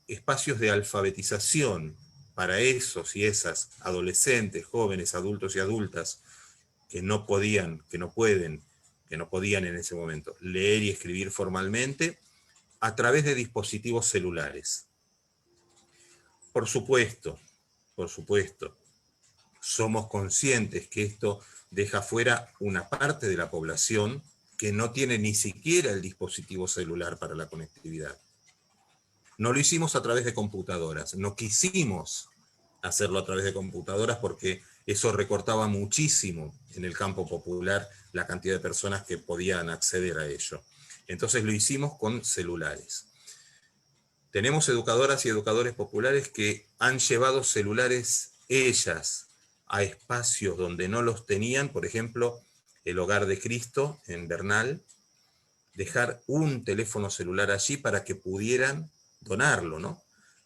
espacios de alfabetización para esos y esas adolescentes, jóvenes, adultos y adultas que no podían en ese momento leer y escribir formalmente a través de dispositivos celulares. Por supuesto, somos conscientes que esto deja fuera una parte de la población que no tiene ni siquiera el dispositivo celular para la conectividad. No lo hicimos a través de computadoras, no quisimos hacerlo a través de computadoras porque eso recortaba muchísimo en el campo popular la cantidad de personas que podían acceder a ello. Entonces lo hicimos con celulares. Tenemos educadoras y educadores populares que han llevado celulares ellas a espacios donde no los tenían, por ejemplo, el Hogar de Cristo en Bernal, dejar un teléfono celular allí para que pudieran donarlo, ¿no?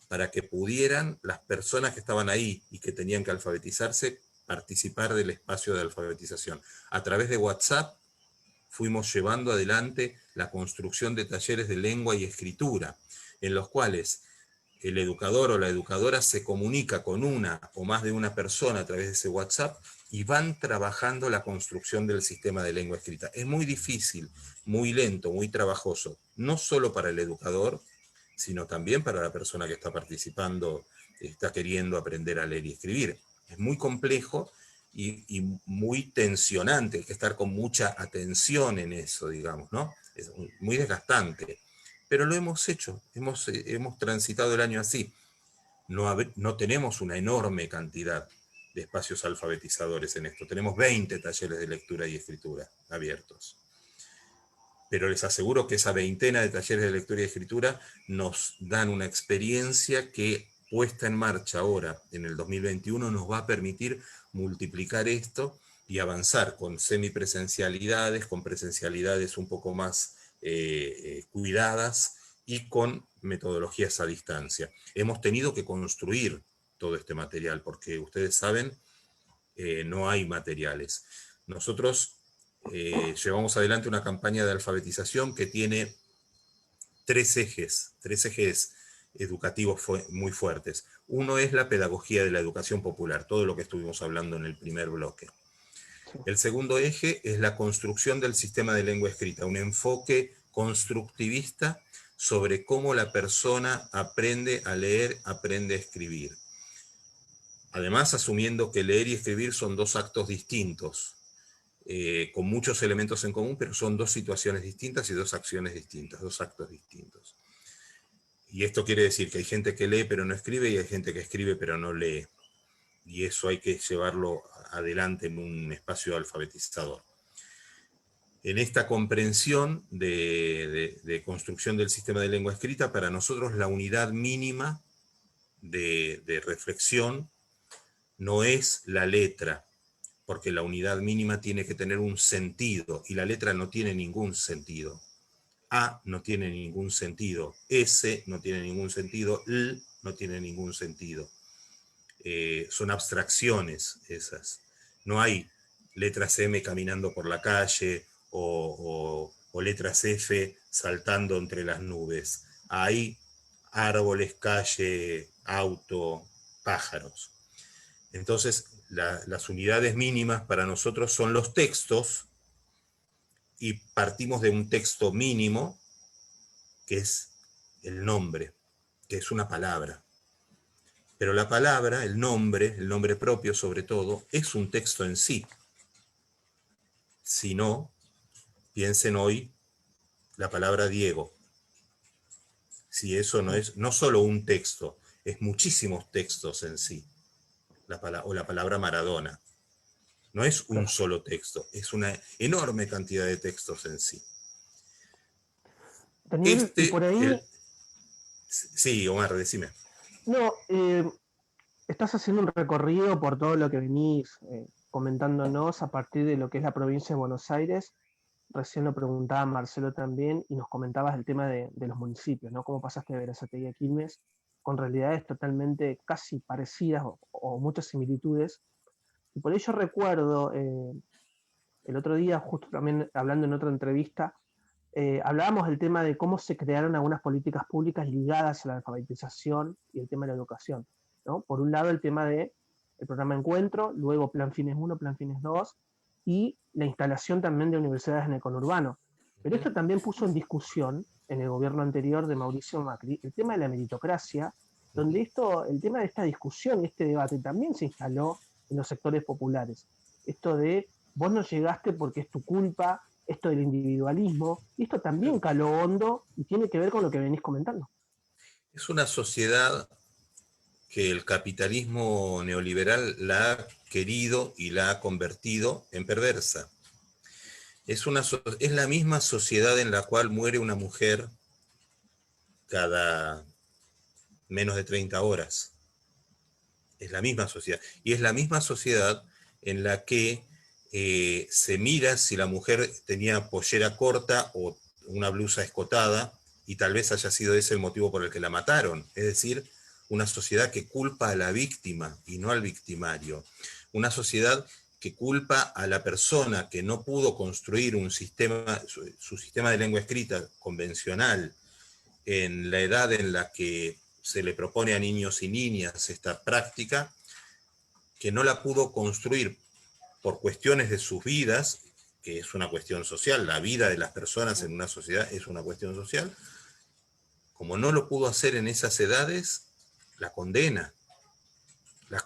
Para que pudieran las personas que estaban ahí y que tenían que alfabetizarse participar del espacio de alfabetización. A través de WhatsApp fuimos llevando adelante la construcción de talleres de lengua y escritura, en los cuales el educador o la educadora se comunica con una o más de una persona a través de ese WhatsApp y van trabajando la construcción del sistema de lengua escrita. Es muy difícil, muy lento, muy trabajoso, no solo para el educador, sino también para la persona que está participando, está queriendo aprender a leer y escribir. Es muy complejo y muy tensionante, hay que estar con mucha atención en eso, digamos, ¿no? Es muy desgastante. Pero lo hemos hecho, hemos transitado el año así. No tenemos una enorme cantidad de espacios alfabetizadores en esto. Tenemos 20 talleres de lectura y escritura abiertos. Pero les aseguro que esa veintena de talleres de lectura y escritura nos dan una experiencia que, puesta en marcha ahora, en el 2021, nos va a permitir multiplicar esto y avanzar con semipresencialidades, con presencialidades un poco más cuidadas y con metodologías a distancia. Hemos tenido que construir todo este material, porque ustedes saben, no hay materiales. Nosotros llevamos adelante una campaña de alfabetización que tiene tres ejes educativos muy fuertes. Uno es la pedagogía de la educación popular, todo lo que estuvimos hablando en el primer bloque. El segundo eje es la construcción del sistema de lengua escrita, un enfoque constructivista sobre cómo la persona aprende a leer, aprende a escribir. Además, asumiendo que leer y escribir son dos actos distintos, con muchos elementos en común, pero son dos situaciones distintas y dos acciones distintas, dos actos distintos. Y esto quiere decir que hay gente que lee pero no escribe y hay gente que escribe pero no lee. Y eso hay que llevarlo adelante en un espacio alfabetizador. En esta comprensión de construcción del sistema de lengua escrita, para nosotros la unidad mínima de reflexión no es la letra, porque la unidad mínima tiene que tener un sentido, y la letra no tiene ningún sentido. A no tiene ningún sentido, S no tiene ningún sentido, L no tiene ningún sentido. Son abstracciones esas. No hay letras M caminando por la calle o letras F saltando entre las nubes. Hay árboles, calle, auto, pájaros. Entonces, las unidades mínimas para nosotros son los textos, y partimos de un texto mínimo, que es el nombre, que es una palabra. Pero la palabra, el nombre propio sobre todo, es un texto en sí. Si no, piensen hoy la palabra Diego. Si eso no es no solo un texto, es muchísimos textos en sí. o la palabra Maradona. No es un solo texto, es una enorme cantidad de textos en sí. Daniel, y por ahí... Sí, Omar, decime. No, estás haciendo un recorrido por todo lo que venís comentándonos a partir de lo que es la provincia de Buenos Aires. Recién lo preguntaba Marcelo también y nos comentabas el tema de los municipios, ¿no? Cómo pasaste de Berazategui a Quilmes con realidades totalmente casi parecidas o muchas similitudes. Y por ello recuerdo el otro día, justo también hablando en otra entrevista, hablábamos del tema de cómo se crearon algunas políticas públicas ligadas a la alfabetización y el tema de la educación, ¿no? Por un lado el tema del programa Encuentro, luego Plan Fines 1, Plan Fines 2 y la instalación también de universidades en el conurbano. Pero esto también puso en discusión en el gobierno anterior de Mauricio Macri el tema de la meritocracia, donde el tema de esta discusión y este debate también se instaló en los sectores populares. Esto de vos no llegaste porque es tu culpa, esto del individualismo, y esto también caló hondo y tiene que ver con lo que venís comentando. Es una sociedad que el capitalismo neoliberal la ha querido y la ha convertido en perversa. Es la misma sociedad en la cual muere una mujer cada menos de 30 horas. Es la misma sociedad. Y es la misma sociedad en la que se mira si la mujer tenía pollera corta o una blusa escotada, y tal vez haya sido ese el motivo por el que la mataron. Es decir, una sociedad que culpa a la víctima y no al victimario. Una sociedad que culpa a la persona que no pudo construir un sistema, su sistema de lengua escrita convencional en la edad en la que se le propone a niños y niñas esta práctica, que no la pudo construir por cuestiones de sus vidas, que es una cuestión social, la vida de las personas en una sociedad es una cuestión social. Como no lo pudo hacer en esas edades, la condena, la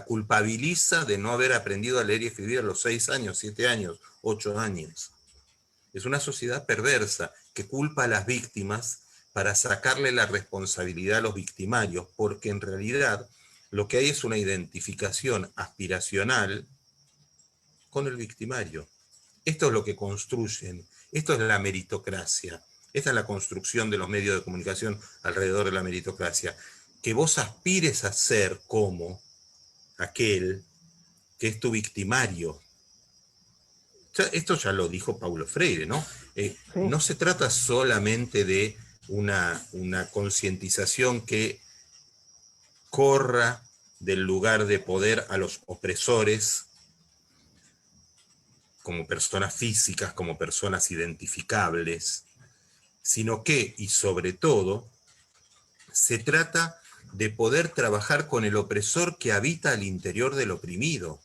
culpabiliza de no haber aprendido a leer y escribir a los 6 años, 7 años, 8 años. Es una sociedad perversa que culpa a las víctimas para sacarle la responsabilidad a los victimarios, porque en realidad lo que hay es una identificación aspiracional con el victimario. Esto es lo que construyen, esto es la meritocracia, esta es la construcción de los medios de comunicación alrededor de la meritocracia, que vos aspires a ser como aquel que es tu victimario. Esto ya lo dijo Paulo Freire, ¿no? Sí. No se trata solamente de una concientización que corra del lugar de poder a los opresores como personas físicas, como personas identificables, sino que, y sobre todo, se trata de poder trabajar con el opresor que habita al interior del oprimido.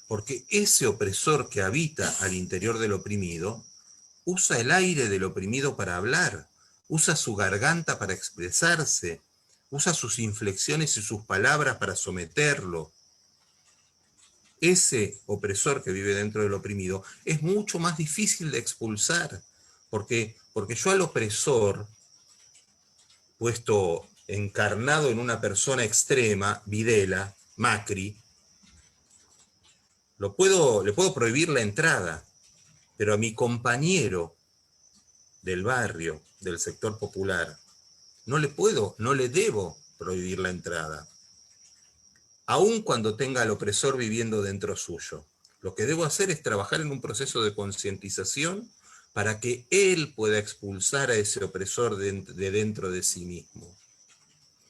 Porque ese opresor que habita al interior del oprimido usa el aire del oprimido para hablar, usa su garganta para expresarse, usa sus inflexiones y sus palabras para someterlo. Ese opresor que vive dentro del oprimido es mucho más difícil de expulsar, porque yo al opresor, puesto encarnado en una persona extrema, Videla, Macri, le puedo prohibir la entrada, pero a mi compañero del barrio, del sector popular, no le debo prohibir la entrada, aun cuando tenga al opresor viviendo dentro suyo. Lo que debo hacer es trabajar en un proceso de concientización para que él pueda expulsar a ese opresor de dentro de sí mismo.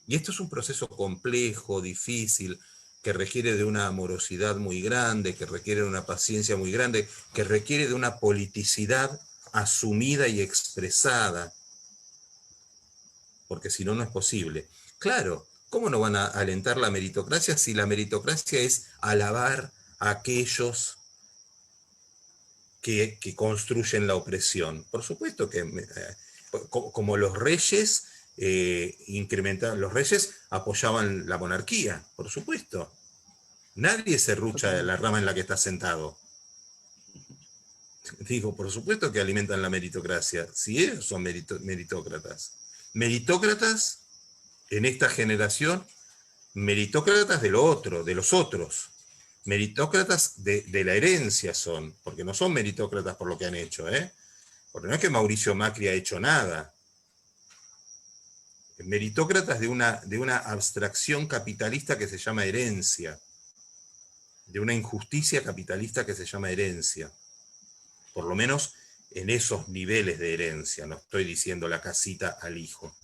Y esto es un proceso complejo, difícil, que requiere de una amorosidad muy grande, que requiere de una paciencia muy grande, que requiere de una politicidad asumida y expresada, porque si no, no es posible. Claro, ¿cómo no van a alentar la meritocracia si la meritocracia es alabar a aquellos que construyen la opresión? Por supuesto que, como los reyes, los reyes apoyaban la monarquía, por supuesto. Nadie se rucha de la rama en la que está sentado. Digo, por supuesto que alimentan la meritocracia, si ellos son meritócratas. Meritócratas en esta generación meritócratas de lo otro, de los otros. Meritócratas de la herencia son, porque no son meritócratas por lo que han hecho, ¿eh? Porque no es que Mauricio Macri ha hecho nada. Meritócratas de una abstracción capitalista que se llama herencia, de una injusticia capitalista que se llama herencia. Por lo menos en esos niveles de herencia, no estoy diciendo la casita al hijo,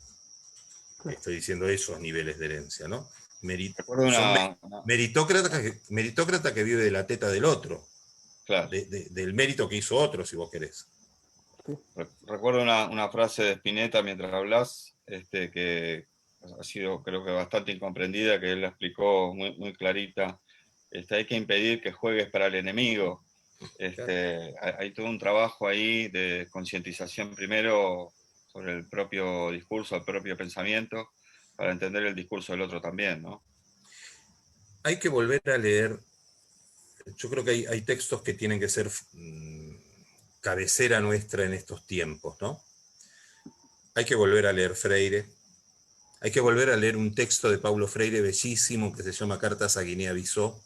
estoy diciendo esos niveles de herencia, ¿no? Recuerdo Son una- meritócrata que vive de la teta del otro, Claro. del mérito que hizo otro, si vos querés. Recuerdo una frase de Spinetta mientras hablas, que ha sido creo que bastante incomprendida, que él la explicó muy, muy clarita. Hay que impedir que juegues para el enemigo. Hay todo un trabajo ahí de concientización primero sobre el propio discurso, el propio pensamiento, para entender el discurso del otro también, ¿no? Hay que volver a leer, yo creo que hay textos que tienen que ser cabecera nuestra en estos tiempos, ¿no? Hay que volver a leer Freire, hay que volver a leer un texto de Paulo Freire bellísimo que se llama Cartas a Guinea-Bissau.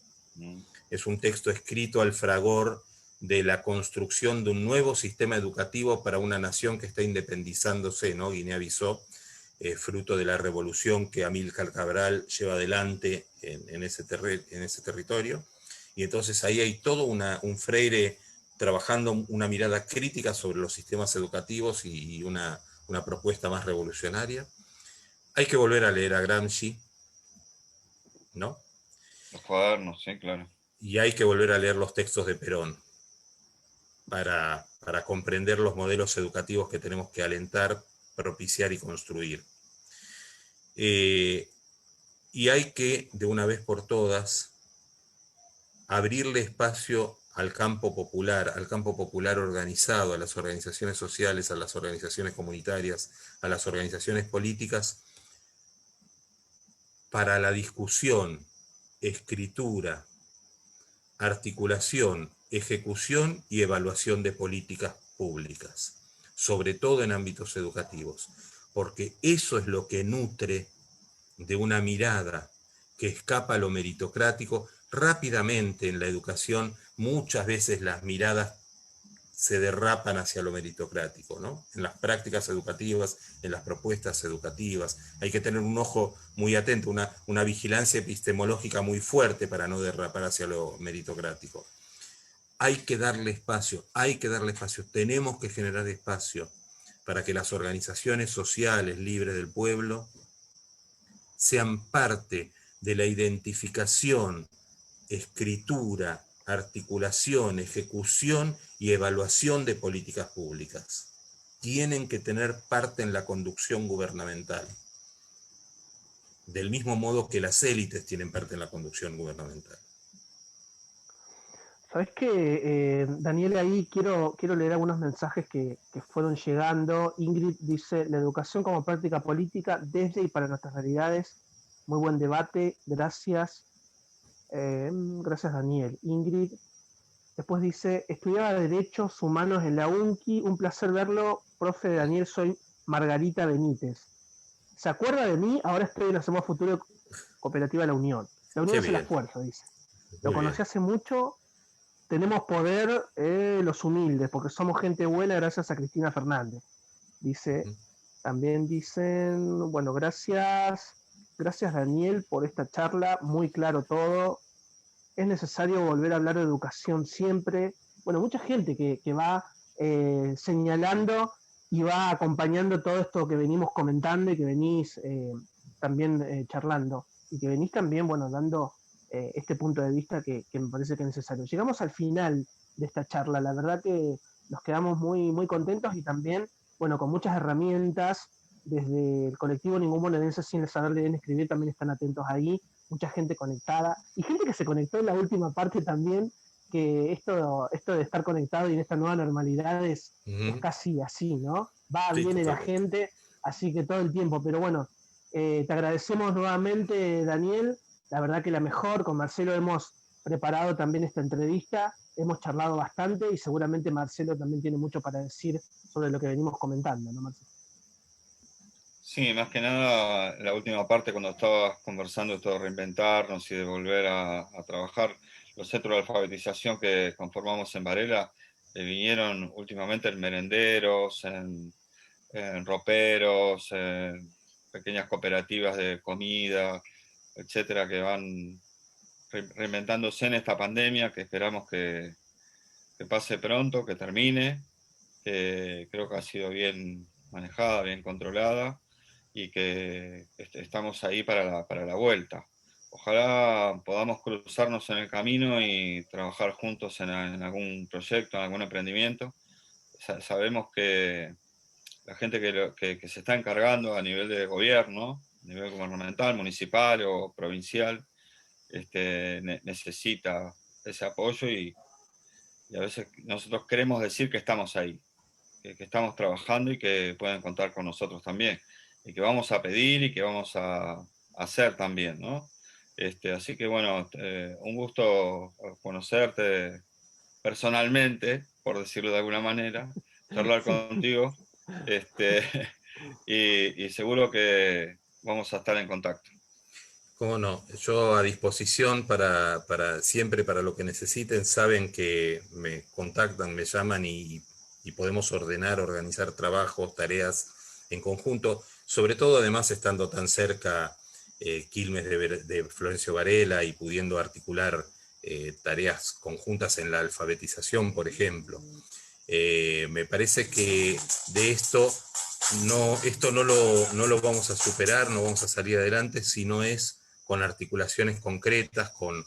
Es un texto escrito al fragor de la construcción de un nuevo sistema educativo para una nación que está independizándose, ¿no? Guinea-Bissau, fruto de la revolución que Amílcar Cabral lleva adelante en ese territorio. Y entonces ahí hay todo un Freire trabajando una mirada crítica sobre los sistemas educativos y una propuesta más revolucionaria. Hay que volver a leer a Gramsci, ¿no? Los cuadernos, sí, claro. Y hay que volver a leer los textos de Perón para comprender los modelos educativos que tenemos que alentar, propiciar y construir. Y hay que, de una vez por todas, abrirle espacio al campo popular organizado, a las organizaciones sociales, a las organizaciones comunitarias, a las organizaciones políticas, para la discusión, escritura, articulación, ejecución y evaluación de políticas públicas, sobre todo en ámbitos educativos, porque eso es lo que nutre de una mirada que escapa a lo meritocrático. Rápidamente en la educación muchas veces las miradas se derrapan hacia lo meritocrático, ¿no? En las prácticas educativas, en las propuestas educativas. Hay que tener un ojo muy atento, una vigilancia epistemológica muy fuerte para no derrapar hacia lo meritocrático. Hay que darle espacio, tenemos que generar espacio para que las organizaciones sociales libres del pueblo sean parte de la identificación, escritura, articulación, ejecución y evaluación de políticas públicas. Tienen que tener parte en la conducción gubernamental, del mismo modo que las élites tienen parte en la conducción gubernamental. ¿Sabes qué, Daniel? Ahí quiero leer algunos mensajes que fueron llegando. Ingrid dice, la educación como práctica política desde y para nuestras realidades. Muy buen debate, gracias. Gracias, Daniel. Ingrid. Después dice, estudiaba Derechos Humanos en la UNCI, un placer verlo. Profe Daniel, soy Margarita Benítez. ¿Se acuerda de mí? Ahora estoy en la Semana Futuro Cooperativa La Unión. La Unión hace la fuerza, dice. Lo conocí hace mucho. Tenemos poder los humildes, porque somos gente buena gracias a Cristina Fernández. Dice, también dicen, bueno, gracias Daniel por esta charla, muy claro todo. Es necesario volver a hablar de educación siempre. Bueno, mucha gente que va señalando y va acompañando todo esto que venimos comentando y que venís también charlando y que venís también, bueno, dando este punto de vista que me parece que es necesario. Llegamos al final de esta charla, la verdad que nos quedamos muy, muy contentos y también, bueno, con muchas herramientas, desde el colectivo Ningún Bonaerense Sin Saber Leer ni Escribir también están atentos ahí, mucha gente conectada y gente que se conectó en la última parte también, que esto de estar conectado y en esta nueva normalidad es casi así, ¿no? Va, Sí, viene la totalmente. gente, así que todo el tiempo, pero bueno, te agradecemos nuevamente, Daniel, la verdad que la mejor, con Marcelo hemos preparado también esta entrevista, hemos charlado bastante y seguramente Marcelo también tiene mucho para decir sobre lo que venimos comentando, ¿no, Marcelo? Sí, más que nada, la última parte cuando estabas conversando esto de reinventarnos y de volver a trabajar, los centros de alfabetización que conformamos en Varela vinieron últimamente en merenderos, en roperos, en pequeñas cooperativas de comida, etcétera, que van reinventándose en esta pandemia, que esperamos que pase pronto, que termine, que creo que ha sido bien manejada, bien controlada y que estamos ahí para la vuelta. Ojalá podamos cruzarnos en el camino y trabajar juntos en algún proyecto, en algún emprendimiento. Sabemos que la gente que se está encargando a nivel de gobierno, a nivel gubernamental, municipal o provincial, necesita ese apoyo y a veces nosotros queremos decir que estamos ahí, que estamos trabajando y que pueden contar con nosotros también, y que vamos a pedir y que vamos a hacer también, ¿no? Así que bueno, un gusto conocerte personalmente, por decirlo de alguna manera, charlar Sí. contigo, este, y seguro que vamos a estar en contacto. Cómo no, yo a disposición siempre para lo que necesiten, saben que me contactan, me llaman y podemos organizar trabajos, tareas en conjunto, sobre todo además estando tan cerca Quilmes de Florencio Varela y pudiendo articular tareas conjuntas en la alfabetización, por ejemplo. Me parece que de esto no lo vamos a superar, no vamos a salir adelante si no es con articulaciones concretas, con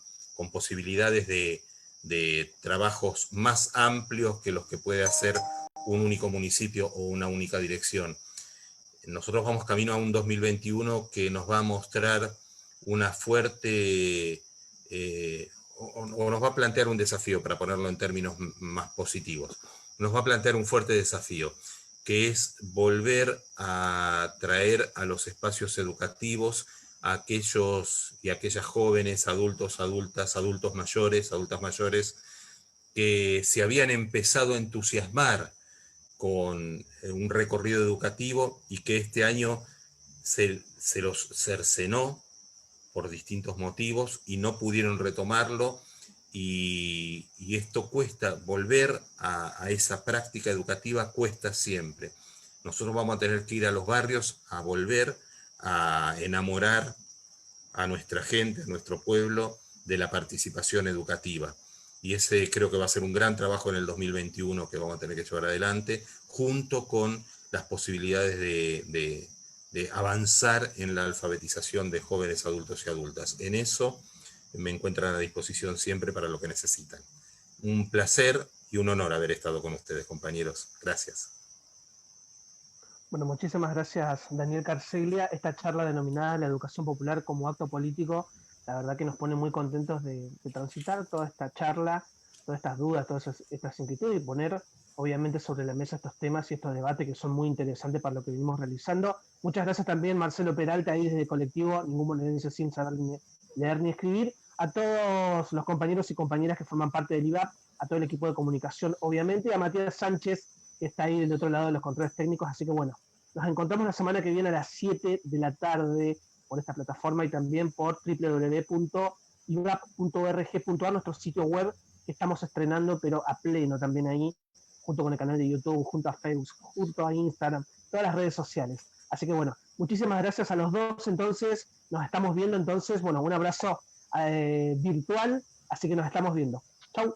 posibilidades de trabajos más amplios que los que puede hacer un único municipio o una única dirección. Nosotros vamos camino a un 2021 que nos va a mostrar una fuerte, o nos va a plantear un desafío, para ponerlo en términos más positivos. Nos va a plantear un fuerte desafío, que es volver a traer a los espacios educativos a aquellos y aquellas jóvenes, adultos, adultas, adultas mayores, que se habían empezado a entusiasmar con un recorrido educativo y que este año se los cercenó por distintos motivos y no pudieron retomarlo, y esto cuesta, volver a esa práctica educativa cuesta siempre. Nosotros vamos a tener que ir a los barrios a volver a enamorar a nuestra gente, a nuestro pueblo, de la participación educativa. Y ese creo que va a ser un gran trabajo en el 2021 que vamos a tener que llevar adelante, junto con las posibilidades de avanzar en la alfabetización de jóvenes, adultos y adultas. En eso me encuentran a disposición siempre para lo que necesitan. Un placer y un honor haber estado con ustedes, compañeros. Gracias. Bueno, muchísimas gracias, Daniel Carceglia. Esta charla denominada La educación popular como acto político, la verdad que nos pone muy contentos de transitar toda esta charla, todas estas dudas, todas estas inquietudes y poner, obviamente, sobre la mesa estos temas y estos debates que son muy interesantes para lo que venimos realizando. Muchas gracias también, Marcelo Peralta, ahí desde el colectivo Ningún Bonaerense Sin Saber Leer ni Escribir, a todos los compañeros y compañeras que forman parte del IVAP, a todo el equipo de comunicación, obviamente, a Matías Sánchez, que está ahí del otro lado de los controles técnicos. Así que bueno, nos encontramos la semana que viene a las 7 de la tarde por esta plataforma y también por www.iurap.org.ar, nuestro sitio web que estamos estrenando, pero a pleno también ahí, junto con el canal de YouTube, junto a Facebook, junto a Instagram, todas las redes sociales. Así que bueno, muchísimas gracias a los dos. Entonces, nos estamos viendo. Entonces, bueno, un abrazo virtual. Así que nos estamos viendo. Chau.